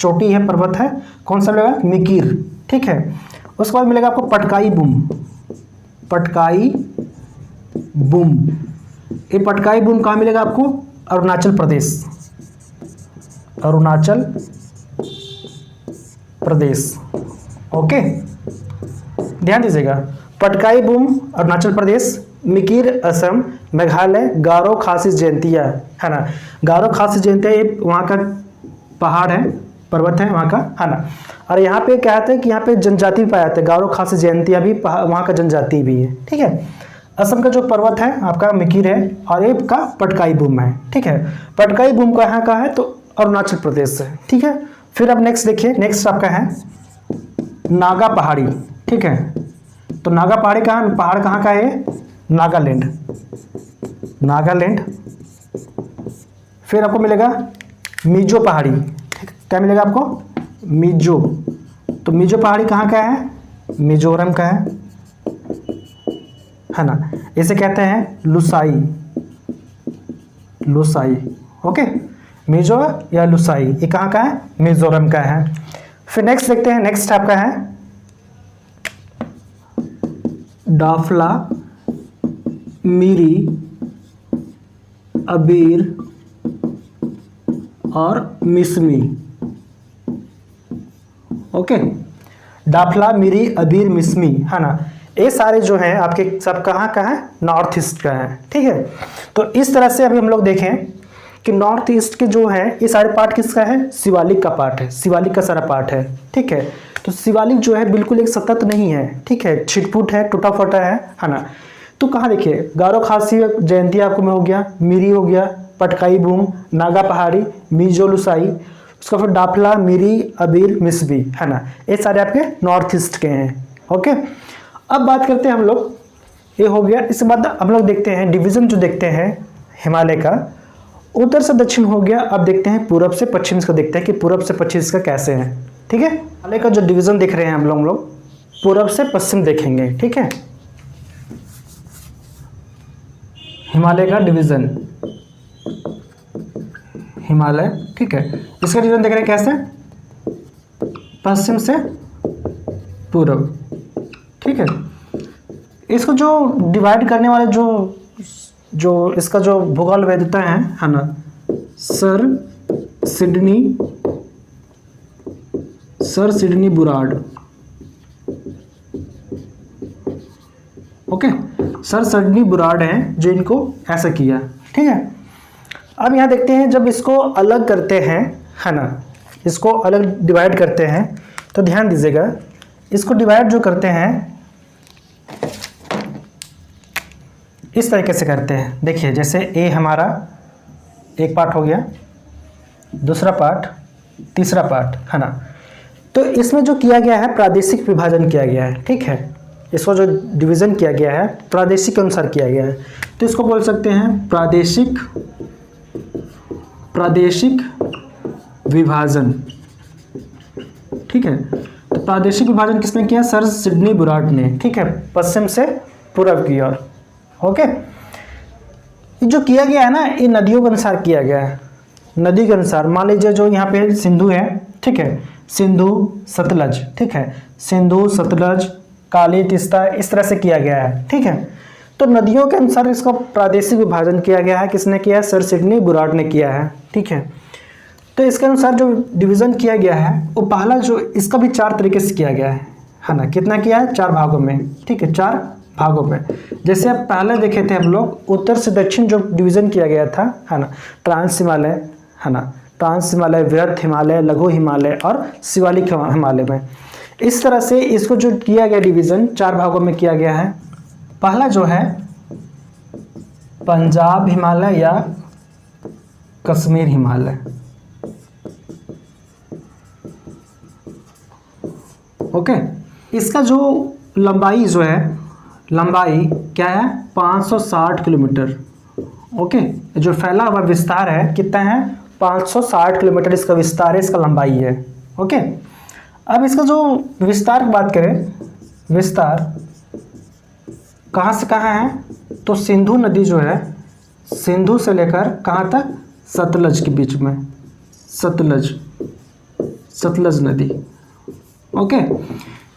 चोटी है, पर्वत है, कौन सा मिलेगा, मिकिर। ठीक है, उसके बाद मिलेगा आपको पटकाई बूम, पटकाई बूम। ये पटकाई बूम कहाँ मिलेगा आपको, अरुणाचल प्रदेश, अरुणाचल प्रदेश। ओके, ध्यान दीजिएगा, पटकाई बूम अरुणाचल प्रदेश, मिकिर असम, मेघालय, गारो खासी जयंतिया, है ना। गारो खासी जयंतिया ये वहाँ का पहाड़ है, पर्वत है वहाँ का, है ना। और यहाँ पे क्या है कि यहाँ पे जनजाति भी पाया जाता है, गारो खासी जयंतिया भी वहाँ का जनजाति भी है। ठीक है, असम का जो पर्वत है आपका मिकिर है, और ये का पटकाई बूम है। ठीक है, पटकाई बूम का यहाँ का है तो अरुणाचल प्रदेश से। ठीक है, फिर अब नेक्स्ट देखिए, नेक्स्ट आपका है नागा पहाड़ी। ठीक है, तो नागा पहाड़ी कहाँ, पहाड़ कहाँ का है, नागालैंड, नागालैंड। फिर आपको मिलेगा मिजो पहाड़ी, ठीक, क्या मिलेगा आपको? मिजो। तो मिजो पहाड़ी कहाँ का है? मिजोरम का है ना। इसे कहते हैं लुसाई, लुसाई। ओके, मिजो या लुसाई, ये कहाँ का है? मिजोरम का है। फिर नेक्स्ट देखते हैं, नेक्स्ट आपका है डाफला, मिरी, अबीर और मिसमी। ओके, डाफला, मिरी, अबीर, मिसमी, है ना। ये सारे जो हैं आपके सब कहाँ का है? नॉर्थ ईस्ट का है, ठीक है। तो इस तरह से अभी हम लोग देखें कि नॉर्थ ईस्ट के जो है ये सारे पार्ट किसका है? शिवालिक का पार्ट है, शिवालिक का सारा पार्ट है, ठीक है। तो शिवालिक जो है बिल्कुल एक सतत नहीं है, ठीक है, छिटपुट है, टूटा फटा है ना। तो कहाँ देखिए, गारो खासी जयंती आपको में हो गया, मिरी हो गया, पटकाई बूम, नागा पहाड़ी, मिजो लुसाई, उसका फिर डाफला, मिरी, अबीर, मिसबी, है ना। ये सारे आपके नॉर्थ ईस्ट के हैं। ओके, अब बात करते हैं हम लोग, ये हो गया। इसके बाद हम लोग देखते हैं डिवीजन जो देखते हैं हिमालय का, उत्तर से दक्षिण हो गया। अब देखते हैं पूरब से पश्चिम का, देखते हैं कि पूरब से पश्चिम का कैसे है, ठीक है। हिमालय का जो डिवीजन देख रहे हैं हम लोग पूरब से पश्चिम देखेंगे, ठीक है। हिमालय का डिवीजन, हिमालय, ठीक है, इसका डिवीजन देख रहे हैं कैसे? पश्चिम से पूरब, ठीक है। इसको जो डिवाइड करने वाले जो इसका जो भूगोल वैधता है ना, sir Sidney Burrard. Okay, sir Sidney Burrard है जो इनको ऐसा किया, ठीक है। अब यहाँ देखते हैं जब इसको अलग करते हैं, है ना, इसको अलग डिवाइड करते हैं, तो ध्यान दीजिएगा, इसको डिवाइड जो करते हैं इस तरीके से करते हैं। देखिए, जैसे ए हमारा एक पार्ट हो गया, दूसरा पार्ट, तीसरा पार्ट, है ना। तो इसमें जो किया गया है प्रादेशिक विभाजन किया गया है, ठीक है। इसको जो डिवीज़न किया गया है प्रादेशिक के अनुसार किया गया है, तो इसको बोल सकते हैं प्रादेशिक विभाजन, ठीक है। तो प्रादेशिक विभाजन किसने किया? सर सिडनी बुराड ने, ठीक है, पश्चिम से पूर्व की ओर। ओके, जो किया गया है ना, ये नदियों के अनुसार किया गया है, नदी के अनुसार। मान लीजिए जो यहाँ पे सिंधु है, ठीक है, सिंधु सतलज, ठीक है, सिंधु सतलज काली तीस्ता, इस तरह से किया गया है, ठीक है। तो नदियों के अनुसार इसका प्रादेशिक विभाजन किया गया है। किसने किया है? सर सिडनी बुराड ने किया है, ठीक है। तो इसके अनुसार जो डिवीज़न किया गया है वो पहला जो इसका भी 4 तरीके से किया गया है ना। कितना किया है? 4 भागों में, ठीक है, 4 भागों में। जैसे अब पहले देखे थे हम लोग, उत्तर से दक्षिण जो डिवीज़न किया गया था, है ना, ट्रांस हिमालय, है ना, ट्रांस हिमालय, वृहत हिमालय, लघु हिमालय और शिवालिक हिमालय में। इस तरह से इसको जो किया गया डिवीज़न 4 भागों में किया गया है। पहला जो है पंजाब हिमालय या कश्मीर हिमालय, ओके। इसका जो लंबाई जो है, लंबाई क्या है? 560 किलोमीटर, ओके। जो फैला हुआ विस्तार है कितना है? 560 किलोमीटर इसका विस्तार है, इसका लंबाई है, ओके। अब इसका जो विस्तार की बात करें, विस्तार कहाँ से कहाँ है? तो सिंधु नदी जो है, सिंधु से लेकर कहाँ तक? सतलज के बीच में, सतलज नदी, ओके।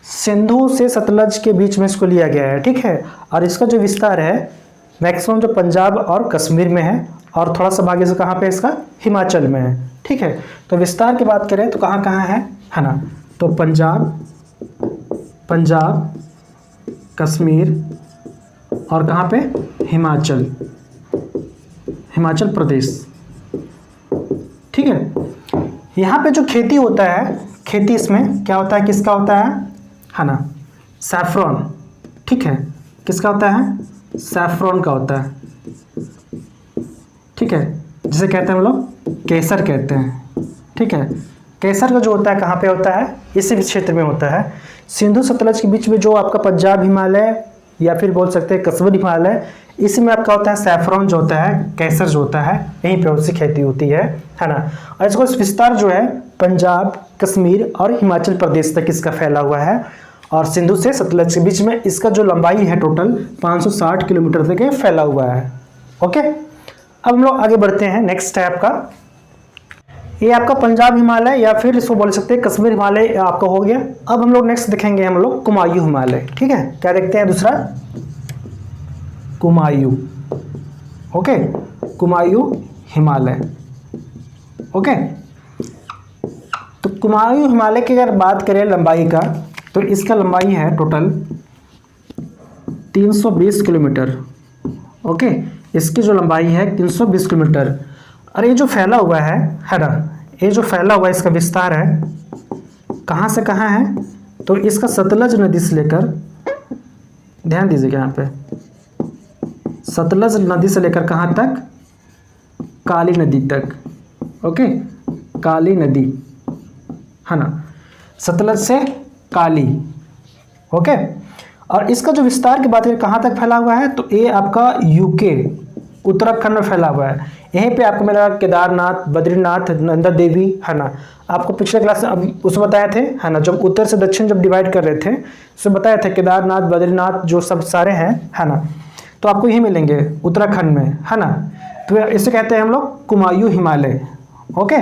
सिंधु से सतलज के बीच में इसको लिया गया है, ठीक है। और इसका जो विस्तार है मैक्सिमम जो पंजाब और कश्मीर में है, और थोड़ा सा भाग्य से कहाँ पे इसका? हिमाचल में है, ठीक है। तो विस्तार की बात करें तो कहाँ कहाँ है ना, तो पंजाब, कश्मीर और कहाँ पे? हिमाचल प्रदेश, ठीक है। यहाँ पे जो खेती होता है, खेती इसमें क्या होता है? किसका होता है ना? सैफ्रॉन, ठीक है। किसका होता है? सैफ्रॉन का होता है, ठीक है। जिसे कहते हैं हम लोग केसर कहते हैं, ठीक है। केसर का जो होता है कहाँ पे होता है? इसी क्षेत्र में होता है। सिंधु सतलज के बीच में जो आपका पंजाब हिमालय, या फिर बोल सकते हैं कश्मीर हिमालय, इसमें आपका होता है सैफरॉन जो होता है, केसर जो होता है, यहीं पे उसकी खेती होती है ना। और इसको विस्तार जो है पंजाब, कश्मीर और हिमाचल प्रदेश तक इसका फैला हुआ है, और सिंधु से सतलज के बीच में इसका जो लंबाई है टोटल 560 किलोमीटर तक फैला हुआ है। ओके, अब हम लोग आगे बढ़ते हैं। नेक्स्ट है आपका, ये आपका पंजाब हिमालय या फिर इसको बोल सकते हैं कश्मीर हिमालय आपका हो गया। अब हम लोग नेक्स्ट देखेंगे हम लोग कुमायूं हिमालय। ठीक है, क्या देखते हैं दूसरा, कुमायूं। ओके, कुमायूं हिमालय। ओके, तो कुमायूं हिमालय की अगर बात करें लंबाई का, तो इसका लंबाई है टोटल 320 किलोमीटर। ओके, इसकी जो लंबाई है 320 किलोमीटर। और ये जो फैला हुआ है ना, ये जो फैला हुआ है इसका विस्तार है कहाँ से कहाँ है, तो इसका सतलज नदी से लेकर, ध्यान दीजिएगा यहाँ पे, सतलज नदी से लेकर कहाँ तक, काली नदी तक। ओके, काली नदी है ना, सतलज से काली। ओके, और इसका जो विस्तार की बात करें कहाँ तक फैला हुआ है, तो ये आपका यूके उत्तराखंड में फैला हुआ है। यहीं पे आपको मिला केदारनाथ, बद्रीनाथ, नंदा देवी है ना। आपको पिछले क्लास में उसमें बताए थे है ना, जब उत्तर से दक्षिण जब डिवाइड कर रहे थे उसमें बताए थे केदारनाथ, बद्रीनाथ जो सब सारे हैं है ना, तो आपको यही मिलेंगे उत्तराखंड में है ना। तो इसे कहते हैं हम लोग कुमायूं हिमालय। ओके,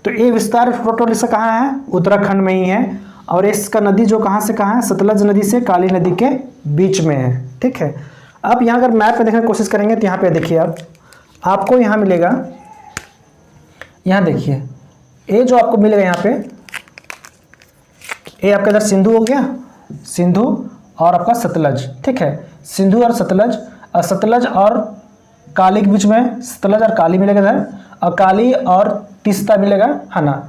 तो ये विस्तार टोटल इसका कहाँ है, उत्तराखंड में ही है। और इसका नदी जो कहाँ से कहाँ है, सतलज नदी से काली नदी के बीच में है। ठीक है, अब यहाँ अगर मैप में देखने की कोशिश करेंगे तो यहाँ पे देखिए आपको यहाँ मिलेगा, यहाँ देखिए ये जो आपको मिलेगा यहाँ पे, ये आपका इधर सिंधु हो गया, सिंधु और आपका सतलज। ठीक है, सिंधु और सतलज, सतलज और काली के बीच में सतलज और काली मिलेगा इधर, और काली और तीस्ता मिलेगा है ना,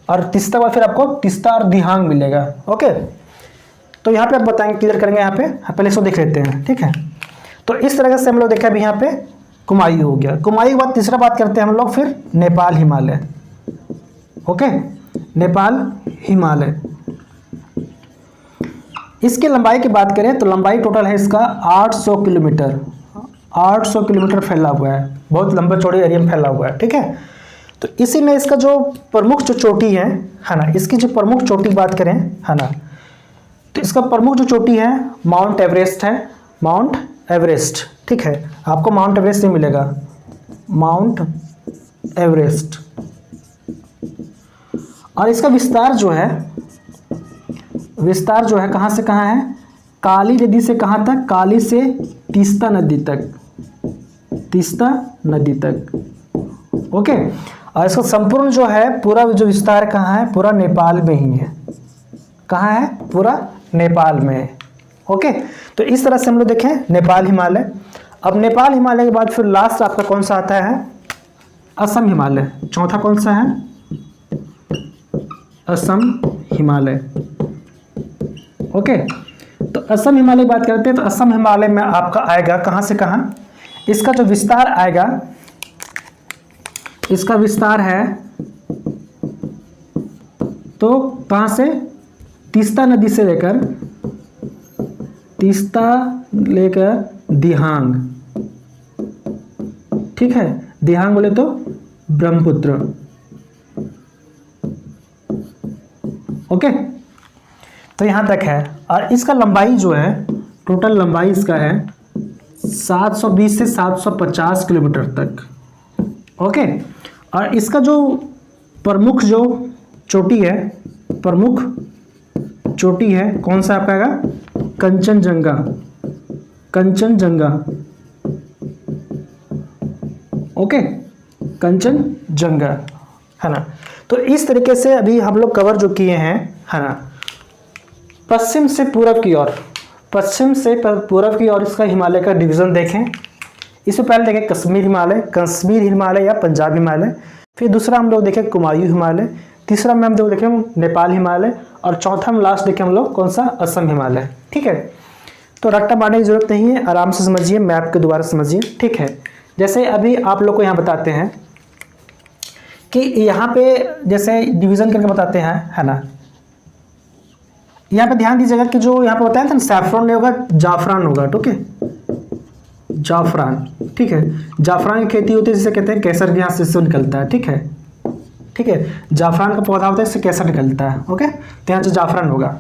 और तीस्ता बाद फिर आपको तीस्ता और दिहांग मिलेगा। ओके, तो यहाँ पे आप बताएंगे, क्लियर करेंगे यहाँ पे, पहले इसको देख लेते हैं। ठीक है, तो इस तरह से हम लोग देखा अभी यहाँ पे कुमायूं हो गया। कुमायूं के बाद तीसरा बात करते हैं हम लोग फिर नेपाल हिमालय। ओके, नेपाल हिमालय, इसकी लंबाई की बात करें तो लंबाई टोटल है इसका 800 किलोमीटर। 800 किलोमीटर फैला हुआ है, बहुत लंबा चौड़े एरिया में फैला हुआ है। ठीक है, तो इसी में इसका जो प्रमुख जो चोटी है ना, इसकी जो प्रमुख चोटी की बात करें है ना, तो इसका प्रमुख जो चोटी है माउंट एवरेस्ट है, माउंट एवरेस्ट। ठीक है, आपको माउंट एवरेस्ट नहीं मिलेगा, माउंट एवरेस्ट। और इसका विस्तार जो है, विस्तार जो है कहाँ से कहाँ है, काली नदी से कहाँ तक, काली से तीस्ता नदी तक, तीस्ता नदी तक। ओके, और इसका संपूर्ण जो है पूरा जो विस्तार कहाँ है, पूरा नेपाल में ही है। कहाँ है, पूरा नेपाल में है। ओके, तो इस तरह से हम लोग देखें नेपाल हिमालय। अब नेपाल हिमालय के बाद फिर लास्ट आपका कौन सा आता है, असम हिमालय। चौथा कौन सा है, असम हिमालय। ओके, तो असम हिमालय की बात करते हैं तो असम हिमालय में आपका आएगा कहाँ से कहाँ, इसका जो विस्तार आएगा, इसका विस्तार है तो कहाँ से, तीस्ता नदी से लेकर, तीस्ता लेकर दिहांग। ठीक है, दिहांग बोले तो ब्रह्मपुत्र। ओके, तो यहां तक है। और इसका लंबाई जो है, टोटल लंबाई इसका है 720 से 750 किलोमीटर तक। ओके, और इसका जो प्रमुख जो चोटी है, प्रमुख चोटी है कौन सा आपका आएगा, कंचनजंगा। कंचनजंगा। ओके, कंचनजंगा है ना। तो इस तरीके से अभी हम लोग कवर जो किए हैं है ना, पश्चिम से पूरब की ओर, पश्चिम से पूरब की ओर इसका हिमालय का डिवीज़न देखें। इससे पहले देखें कश्मीर हिमालय, कश्मीर हिमालय या पंजाब हिमालय, फिर दूसरा हम लोग देखें कुमायूं हिमालय, तीसरा में हम लोग देखें नेपाल हिमालय, और चौथा में लास्ट देखें हम लोग कौन सा, असम हिमालय। ठीक है, तो रट्टा मारने की जरूरत नहीं है, आराम से समझिए, मैप के दोबारा समझिए। ठीक है, जैसे अभी आप लोग को यहाँ बताते हैं कि यहाँ पे जैसे डिवीज़न करके बताते हैं है ना, यहाँ पे ध्यान दीजिएगा कि जो यहाँ पे बताया था ना सैफरॉन नहीं होगा, जाफरान होगा, ठीक है, जाफरान, ठीक है। जाफरान की खेती होती है जिसे कहते हैं केसर के यहाँ से इससे निकलता है, ठीक है, ठीक है। जाफरान का पौधा होता है इससे केसर निकलता है, ओके। तो यहाँ से जाफरान होगा,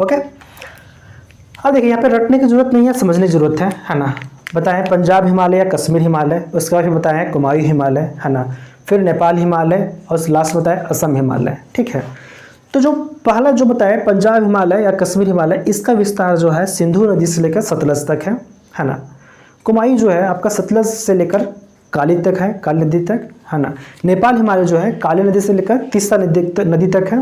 ओके। अब देखिए यहाँ पे रटने की जरूरत नहीं है, समझने की जरूरत है ना। बताएं पंजाब हिमालय या कश्मीर हिमालय, उसके बाद फिर बताएं कुमायूं हिमालय, है ना, फिर नेपाल हिमालय और लास्ट बताएं असम हिमालय, ठीक है। तो जो पहला जो बताया पंजाब हिमालय या कश्मीर हिमालय, इसका विस्तार जो है सिंधु नदी से लेकर सतलज तक है ना। कुमायूं जो है आपका सतलज से लेकर काली तक है, काली नदी तक, है ना। नेपाल हिमालय जो है काली नदी से लेकर तीस्ता नदी तक है।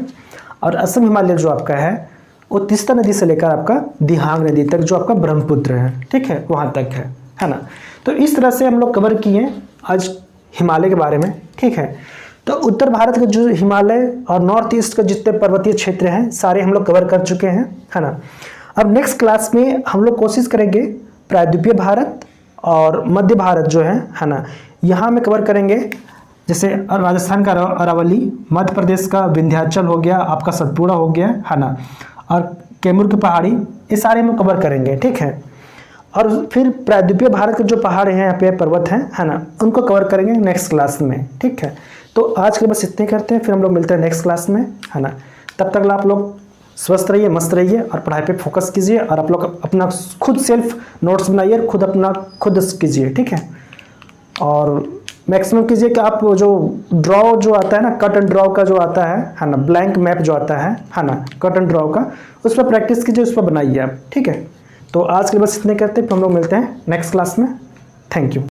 और असम हिमालय जो आपका है वो तीस्ता नदी से लेकर आपका दिहांग नदी तक जो आपका ब्रह्मपुत्र है, ठीक है, वहाँ तक है ना। तो इस तरह से हम लोग कवर किए आज हिमालय के बारे में, ठीक है। तो उत्तर भारत के जो हिमालय और नॉर्थ ईस्ट के जितने पर्वतीय क्षेत्र हैं सारे हम लोग कवर कर चुके हैं, है ना। अब नेक्स्ट क्लास में हम लोग कोशिश करेंगे प्रायद्वीपीय भारत और मध्य भारत जो है ना, यहाँ में कवर करेंगे। जैसे राजस्थान का अरावली, मध्य प्रदेश का विंध्याचल हो गया, आपका सतपुड़ा हो गया, है ना, और कैमूर की पहाड़ी, ये सारे हम कवर करेंगे, ठीक है। और फिर प्रायद्वीपीय भारत के जो पहाड़ हैं यहाँ पे पर्वत हैं, है ना, उनको कवर करेंगे नेक्स्ट क्लास में, ठीक है। तो आज के बस इतने करते हैं, फिर हम लोग मिलते हैं नेक्स्ट क्लास में, है ना। तब तक आप लोग स्वस्थ रहिए, मस्त रहिए और पढ़ाई पे फोकस कीजिए और आप लोग अपना खुद सेल्फ नोट्स बनाइए, खुद कीजिए, ठीक है। और मैक्सिमम कीजिए कि आप जो ड्रॉ जो आता है ना, कट एंड ड्रॉ का जो आता है ना, ब्लैंक मैप जो आता है ना, कट एंड ड्रॉ का, उस पर प्रैक्टिस कीजिए, उस पर बनाइए आप, ठीक है। तो आज के बस इतने करते हैं, फिर हम लोग मिलते हैं नेक्स्ट क्लास में। Thank you.